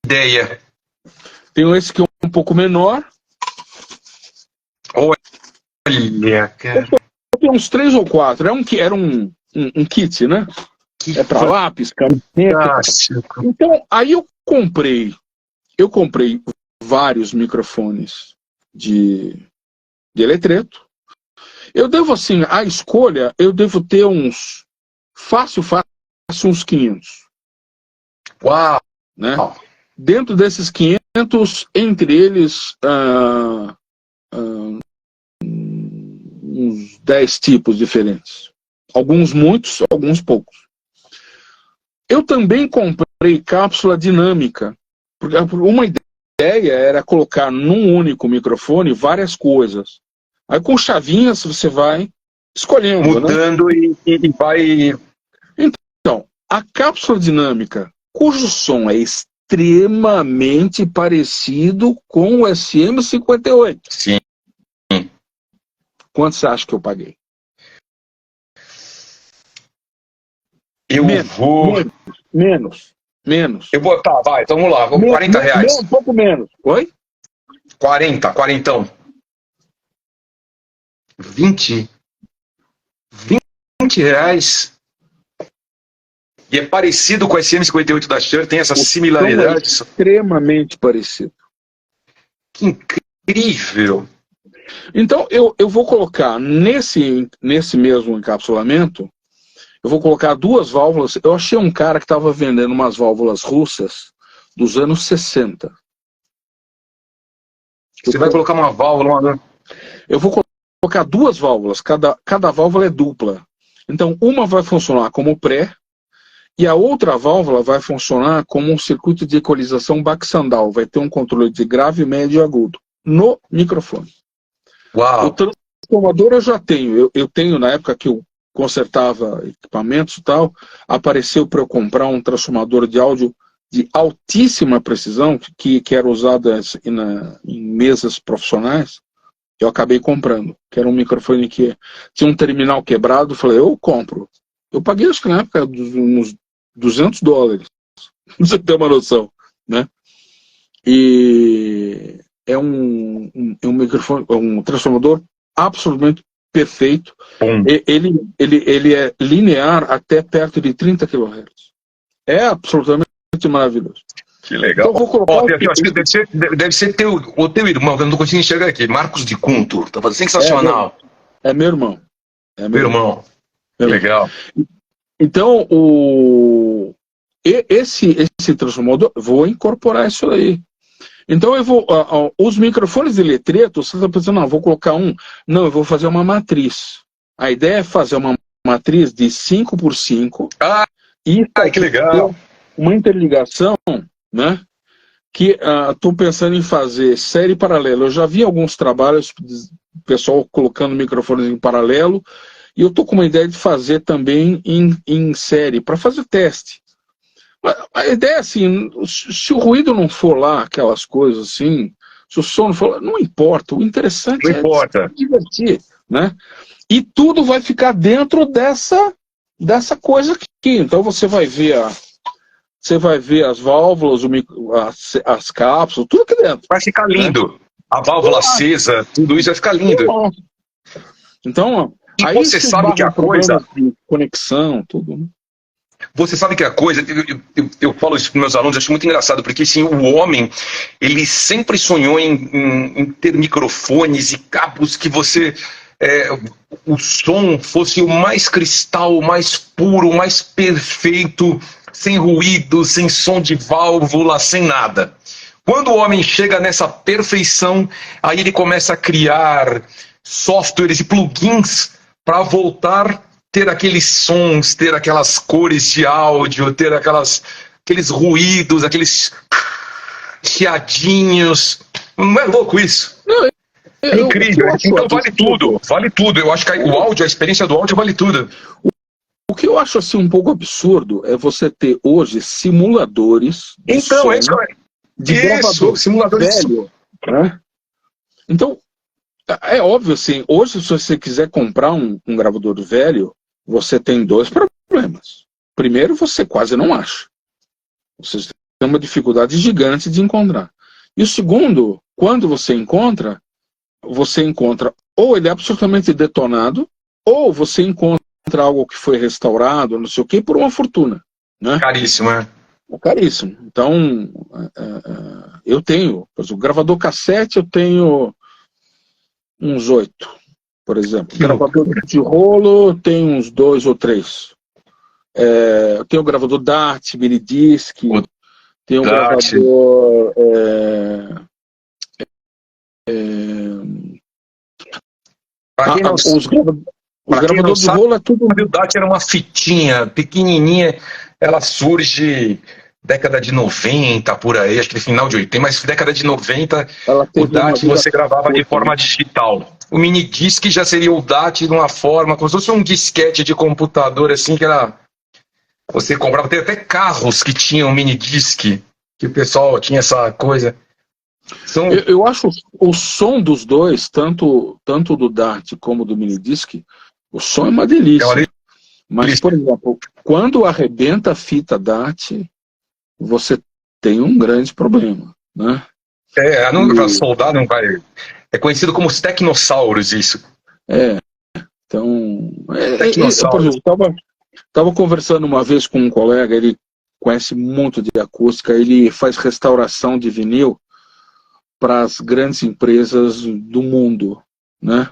ideia. Tem esse que é um pouco menor. Olha, cara. Tem uns 3 ou 4. Era um kit, né? Para lápis, caneta. Então, aí eu comprei vários microfones de eletreto Eu devo, assim, a escolha, eu devo ter fácil, uns 500. Uau! Né? Dentro desses 500, entre eles, uns 10 tipos diferentes. Alguns muitos, alguns poucos. Eu também comprei cápsula dinâmica, porque uma ideia era colocar num único microfone várias coisas. Aí com chavinhas você vai escolhendo. Mudando, né? e vai... Então, a cápsula dinâmica, cujo som é extremamente parecido com o SM58. Sim. Quanto você acha que eu paguei? Menos. Eu vou, tá, vai, então vamos lá, vamos, R$40. Um pouco menos. Oi? 40, quarentão. 20 reais. E é parecido com a SM58 da Shure, tem essas similaridades. É extremamente parecido. Que incrível! Então, eu vou colocar nesse mesmo encapsulamento, eu vou colocar 2 válvulas. Eu achei um cara que estava vendendo umas válvulas russas dos anos 60. Você vai colocar uma válvula... Eu vou colocar 2 válvulas, cada válvula é dupla. Então, uma vai funcionar como pré, e a outra válvula vai funcionar como um circuito de equalização baxandal. Vai ter um controle de grave, médio e agudo no microfone. Uau! O transformador eu já tenho. Eu tenho, na época que eu consertava equipamentos e tal, apareceu para eu comprar um transformador de áudio de altíssima precisão, que era usado em mesas profissionais. Eu acabei comprando, que era um microfone que tinha um terminal quebrado. Falei, eu compro. Eu paguei, acho que na época, uns $200, pra você ter uma noção, né? E é um microfone, um transformador absolutamente perfeito. Ele é linear até perto de 30 kHz. É absolutamente maravilhoso. Que legal. Então, vou colocar eu acho que deve ser o teu irmão, que eu não tô conseguindo enxergar aqui, Marcos de Cunto. Tá fazendo sensacional. É meu irmão. Meu irmão. Que legal. Então, esse transformador, vou incorporar isso aí. Então, os microfones de letreto, você está pensando, não, vou colocar um. Não, eu vou fazer uma matriz. A ideia é fazer uma matriz de 5x5. Que legal. Uma interligação, né? Que estou pensando em fazer série paralela. Eu já vi alguns trabalhos, pessoal colocando microfones em paralelo, e eu estou com uma ideia de fazer também em série, para fazer teste. A ideia é assim, se o ruído não for lá, aquelas coisas assim, se o som não for lá, não importa. O interessante é se divertir, né? E tudo vai ficar dentro dessa coisa aqui. Então você vai ver as válvulas, as cápsulas, tudo aqui dentro. Vai ficar lindo. Né? A válvula acesa, tudo isso vai ficar lindo. Então, e aí você sabe que a coisa... de conexão, tudo, né? Você sabe que a coisa... Eu falo isso para meus alunos, acho muito engraçado, porque assim, o homem, ele sempre sonhou em ter microfones e cabos que você... o som fosse o mais cristal, o mais puro, o mais perfeito, sem ruído, sem som de válvula, sem nada. Quando o homem chega nessa perfeição, aí ele começa a criar softwares e plugins para voltar a ter aqueles sons, ter aquelas cores de áudio, ter aqueles ruídos, aqueles chiadinhos. Não é louco isso? Não, é incrível. Então vale tudo. Eu acho que o áudio, a experiência do áudio vale tudo. O que eu acho assim um pouco absurdo é você ter hoje simuladores de som, de gravador velho, né? Então, é óbvio assim, hoje se você quiser comprar um gravador velho, você tem 2 problemas. Primeiro, você quase não acha. Você tem uma dificuldade gigante de encontrar. E o segundo, quando você encontra ou ele é absolutamente detonado, ou você encontra algo que foi restaurado, não sei o que, por uma fortuna, né? Caríssimo, é? É caríssimo. Então, eu tenho, o gravador cassete eu tenho uns 8. por exemplo. Gravador de rolo tem uns 2 ou 3. Tem o gravador DAT, Minidisc, tem o gravador... os gravadores de rolo é tudo... A DAT era uma fitinha pequenininha, ela surge década de 90, por aí, acho que final de 80, mas década de 90, o DAT você gravava de forma digital. O minidisc já seria o DAT de uma forma, como se fosse um disquete de computador, assim, que era... Você comprava, tem até carros que tinham minidisc, que o pessoal tinha essa coisa. Eu acho o som dos dois, tanto do DAT como do minidisc, o som é uma delícia. Mas, por exemplo, quando arrebenta a fita DAT, você tem um grande problema, né? Soldado não vai... É conhecido como os tecnossauros, isso. Então... por exemplo, estava conversando uma vez com um colega, ele conhece muito de acústica, ele faz restauração de vinil para as grandes empresas do mundo, né?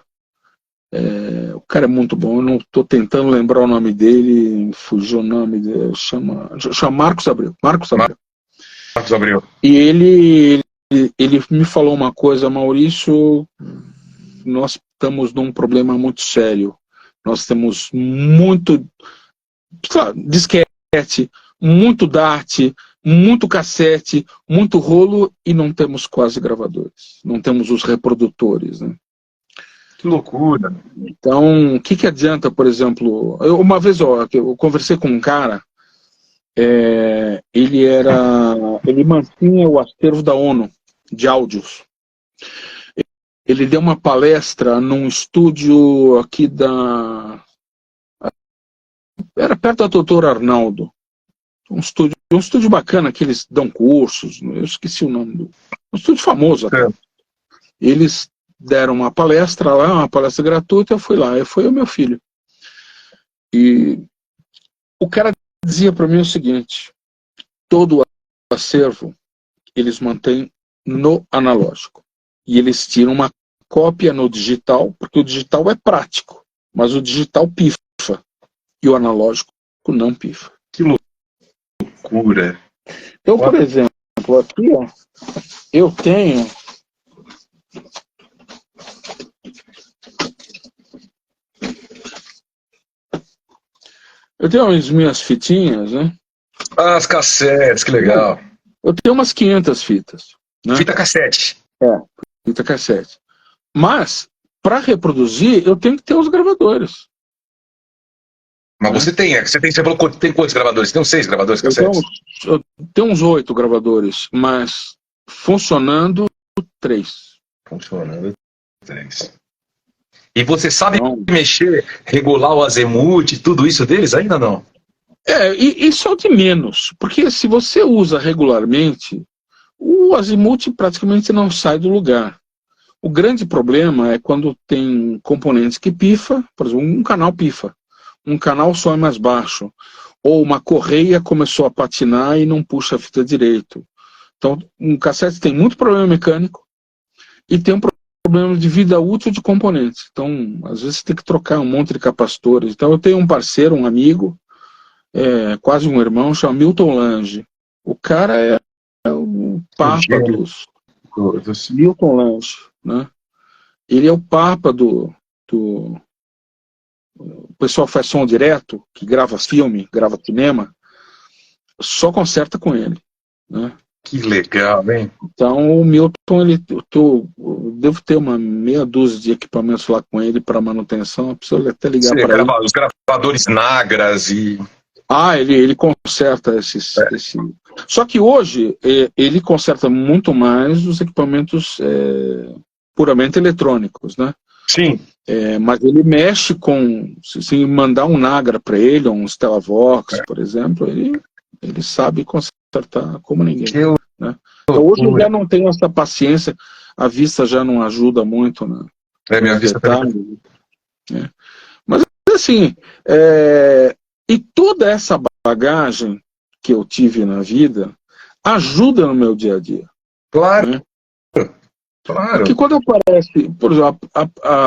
O cara é muito bom, eu não estou tentando lembrar o nome dele, fugiu o nome dele, chama Marcos Abreu. Marcos Abreu. E ele me falou uma coisa: Maurício, nós estamos num problema muito sério. Nós temos muito disquete, muito DAT, muito cassete, muito rolo e não temos quase gravadores. Não temos os reprodutores, né? Que loucura. Então, o que adianta, por exemplo... Uma vez eu conversei com um cara, ele mantinha o acervo da ONU de áudios. Ele deu uma palestra num estúdio aqui era perto da Doutor Arnaldo. Um estúdio bacana, que eles dão cursos, eu esqueci o nome um estúdio famoso até. Eles deram uma palestra lá, uma palestra gratuita, eu fui lá, foi o meu filho. E o cara dizia para mim o seguinte: todo o acervo eles mantêm no analógico. E eles tiram uma cópia no digital, porque o digital é prático, mas o digital pifa. E o analógico não pifa. Que loucura. Então, por exemplo, aqui, ó, eu tenho... as minhas fitinhas, né? As cassetes, que legal. Eu tenho umas 500 fitas. Né? Fita cassete. Fita cassete. Mas, para reproduzir, eu tenho que ter os gravadores. Mas você falou que tem quantos gravadores? Tem uns 6 gravadores cassetes? Eu tenho uns 8 gravadores, mas funcionando 3. Funcionando 3. E você sabe mexer, regular o azimuth, tudo isso deles? Ainda não? Isso é o de menos, porque se você usa regularmente, o azimuth praticamente não sai do lugar. O grande problema é quando tem componentes que pifa, por exemplo, um canal pifa, um canal o som é mais baixo, ou uma correia começou a patinar e não puxa a fita direito. Então, um cassete tem muito problema mecânico e tem um problema de vida útil de componentes. Então, às vezes você tem que trocar um monte de capacitores. Então, eu tenho um parceiro, um amigo, quase um irmão, chama Milton Lange. O cara é o papa dos Milton Lange, né? Ele é o papa o pessoal faz som direto, que grava filme, grava cinema, só conserta com ele, né? Que legal, hein? Então o Milton, eu devo ter uma meia dúzia de equipamentos lá com ele para manutenção, eu preciso até ligar para ele. Os gravadores Nagras e... ele conserta esses... Só que hoje ele conserta muito mais os equipamentos puramente eletrônicos, né? Sim. Mas ele mexe com... Se mandar um Nagra para ele, ou um Stellavox, por exemplo, ele sabe consertar como ninguém. Né? Então, hoje eu já não tenho essa paciência, a vista já não ajuda muito, né? Minha vista também. Mas assim, e toda essa bagagem que eu tive na vida ajuda no meu dia a dia. Claro. Né? Claro. Porque quando aparece, por exemplo,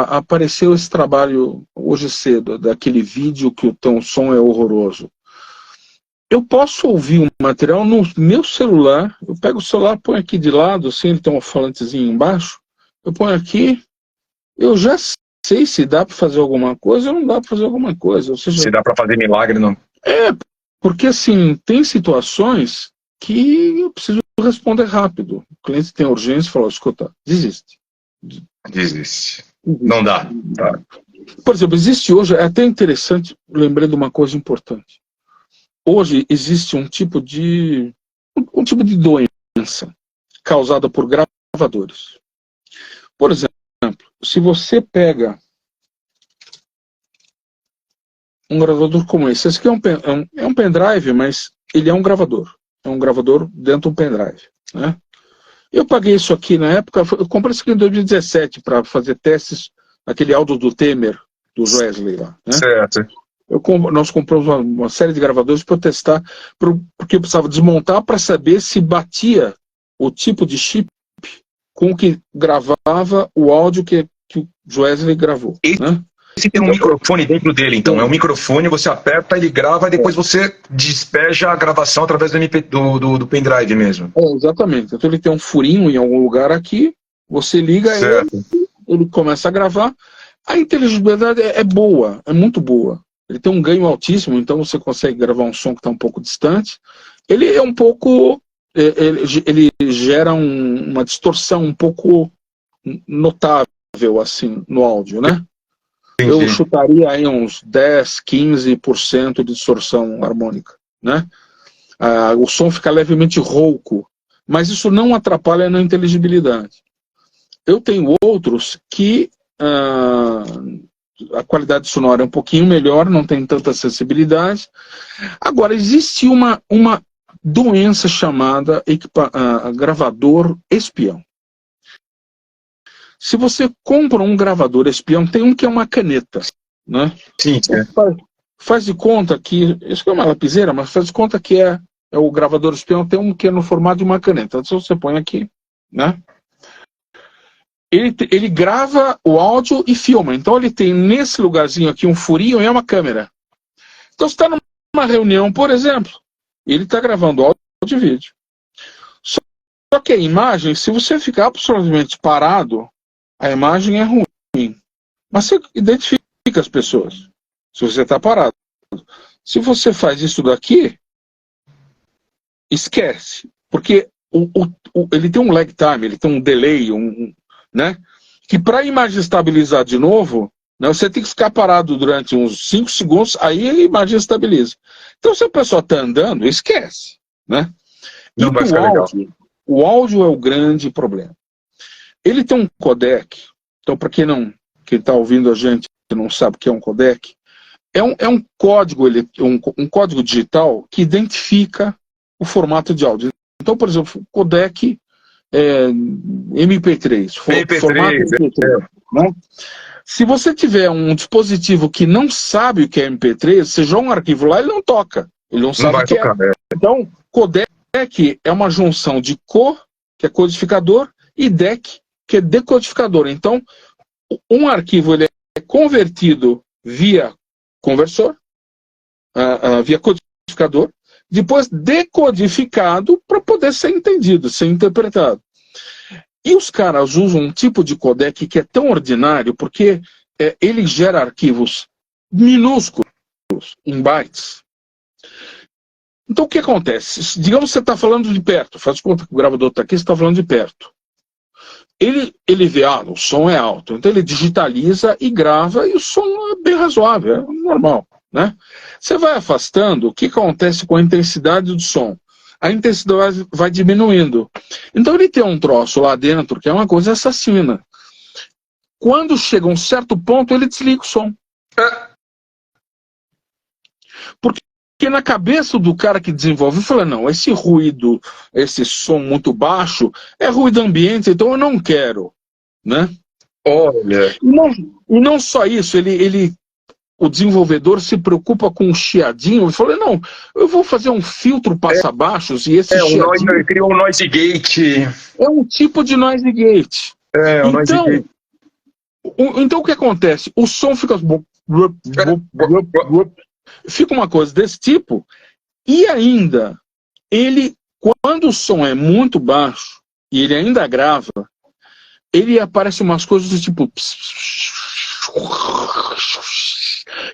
apareceu esse trabalho hoje cedo, daquele vídeo que o som é horroroso. Eu posso ouvir um material no meu celular, eu pego o celular, ponho aqui de lado, assim, ele tem um falantezinho embaixo, eu ponho aqui, eu já sei se dá para fazer alguma coisa ou não dá para fazer alguma coisa. Ou seja, se dá para fazer milagre, não. Porque assim, tem situações que eu preciso responder rápido. O cliente tem urgência e fala, escuta, desiste. Desiste. Não dá. Tá. Por exemplo, existe hoje, é até interessante, lembrei de uma coisa importante. Hoje existe um tipo de doença causada por gravadores. Por exemplo, se você pega um gravador como esse aqui é um pendrive, mas ele é um gravador. É um gravador dentro de um pendrive. Né? Eu paguei isso aqui na época, eu comprei isso aqui em 2017 para fazer testes, aquele áudio do Temer, do Joesley lá. Né? Certo. Nós compramos uma série de gravadores para testar, porque eu precisava desmontar para saber se batia o tipo de chip com que gravava o áudio que o Joesley gravou. Né? Esse tem um microfone dentro dele, então. É um microfone, você aperta, ele grava, e depois você despeja a gravação através do pendrive mesmo. Exatamente. Então ele tem um furinho em algum lugar aqui, você liga ele começa a gravar. A inteligibilidade é boa, é muito boa. Ele tem um ganho altíssimo, então você consegue gravar um som que está um pouco distante. Ele é um pouco... Ele gera uma distorção um pouco notável, assim, no áudio, né? Entendi. Eu chutaria aí uns 10, 15% de distorção harmônica, né? O som fica levemente rouco, mas isso não atrapalha na inteligibilidade. Eu tenho outros que a qualidade sonora é um pouquinho melhor, não tem tanta sensibilidade. Agora, existe uma doença chamada gravador espião. Se você compra um gravador espião, tem um que é uma caneta, né? Sim. Faz de conta que, isso é uma lapiseira, mas faz de conta que é o gravador espião, tem um que é no formato de uma caneta. Então você põe aqui, né? Ele grava o áudio e filma. Então ele tem nesse lugarzinho aqui um furinho e é uma câmera. Então você está numa reunião, por exemplo, ele está gravando áudio e vídeo. Só que a imagem, se você ficar absolutamente parado, a imagem é ruim. Mas você identifica as pessoas, se você está parado. Se você faz isso daqui, esquece. Porque ele tem um lag time, ele tem um delay, né? Que para a imagem estabilizar de novo, né, você tem que ficar parado durante uns 5 segundos, aí a imagem estabiliza. Então, se a pessoa está andando, esquece. Né? Não vai ficar legal. O áudio é o grande problema. Ele tem um codec, então para quem está ouvindo a gente e não sabe o que é um codec, é um código, um código digital que identifica o formato de áudio. Então, por exemplo, o codec MP3, formato MP3. Né? Se você tiver um dispositivo que não sabe o que é MP3, você joga um arquivo lá, ele não toca. Ele não sabe o que é. Então, codec é uma junção de que é codificador, e DEC, que é decodificador. Então, um arquivo ele é convertido via conversor, via codificador, depois decodificado para poder ser entendido, ser interpretado. E os caras usam um tipo de codec que é tão ordinário, porque ele gera arquivos minúsculos, em bytes. Então o que acontece? Digamos que você está falando de perto, faz conta que o gravador está aqui, você está falando de perto. Ele vê, o som é alto, então ele digitaliza e grava, e o som é bem razoável, é normal. Né? Você vai afastando, o que acontece com a intensidade do som? A intensidade vai diminuindo. Então ele tem um troço lá dentro que é uma coisa assassina. Quando chega a um certo ponto, ele desliga o som. Porque na cabeça do cara que desenvolve, fala, não, esse ruído, esse som muito baixo, é ruído ambiente, então eu não quero. Né? Olha. E não só isso, o desenvolvedor se preocupa com um chiadinho. Ele falou, não, eu vou fazer um filtro passa-baixos e esse chiadinho... Ele criou um noise gate. É um tipo de noise gate. Eu não hesitei. Então o que acontece? O som fica... Fica uma coisa desse tipo, e ainda, quando o som é muito baixo, e ele ainda grava, ele aparece umas coisas do tipo...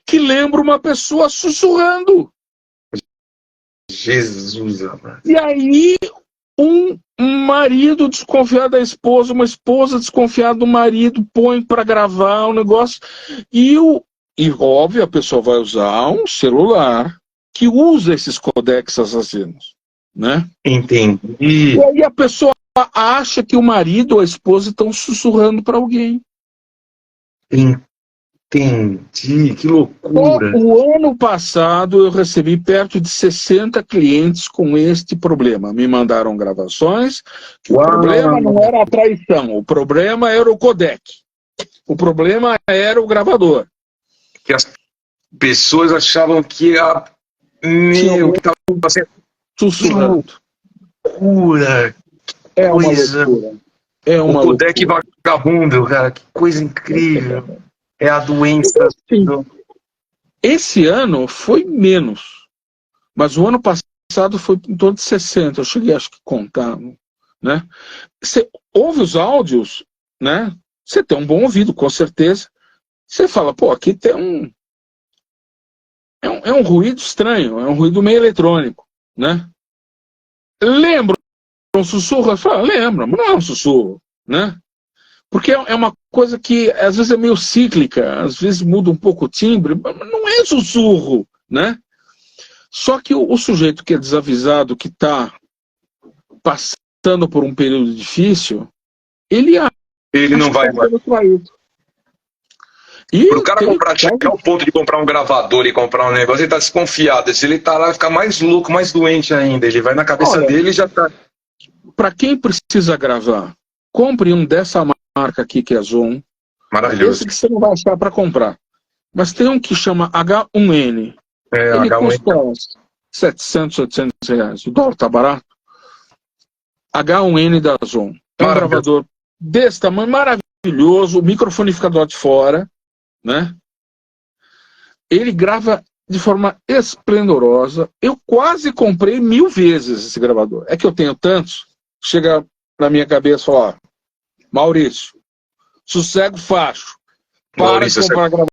que lembra uma pessoa sussurrando. Jesus, amado. E aí, um marido desconfiado da esposa, uma esposa desconfiada do marido, põe para gravar o negócio, e óbvio, a pessoa vai usar um celular que usa esses codecs assassinos, né? Entendi. E aí a pessoa acha que o marido ou a esposa estão sussurrando para alguém. Entendi, que loucura. O ano passado eu recebi perto de 60 clientes com este problema. Me mandaram gravações, que o problema não era a traição, o problema era o codec. O problema era o gravador. Que as pessoas achavam que que estava sendo sussurrando. Loucura. É uma loucura. É uma o codec loucura. vagabundo, cara, que coisa incrível. É a doença. Esse ano foi menos, mas o ano passado foi em torno de 60. Eu cheguei, acho que, contar, né? Você ouve os áudios, né? Você tem um bom ouvido, com certeza. Você fala, pô, aqui tem é um ruído estranho, é um ruído meio eletrônico, né? Lembra um sussurro? Fala, lembra, mas não é um sussurro, né? Porque é uma coisa que às vezes é meio cíclica, às vezes muda um pouco o timbre, mas não é sussurro, né? Só que o sujeito que é desavisado, que está passando por um período difícil, ele não vai mais. Para o cara chegar ao ponto de comprar um gravador e comprar um negócio, ele está desconfiado. Se ele está lá, fica mais louco, mais doente ainda. Ele vai na cabeça dele e já está... Para quem precisa gravar, compre um dessa marca aqui, que é a Zoom. Maravilhoso. Esse que você não vai achar para comprar. Mas tem um que chama H1N. Ele custa 700, 800 reais. O dólar tá barato. H1N da Zoom. É um gravador desse tamanho, maravilhoso. O microfone fica do lado de fora, né? Ele grava de forma esplendorosa. Eu quase comprei 1000 vezes esse gravador. É que eu tenho tantos, chega na minha cabeça e fala, Maurício, sossego facho. Para de comprar gravador.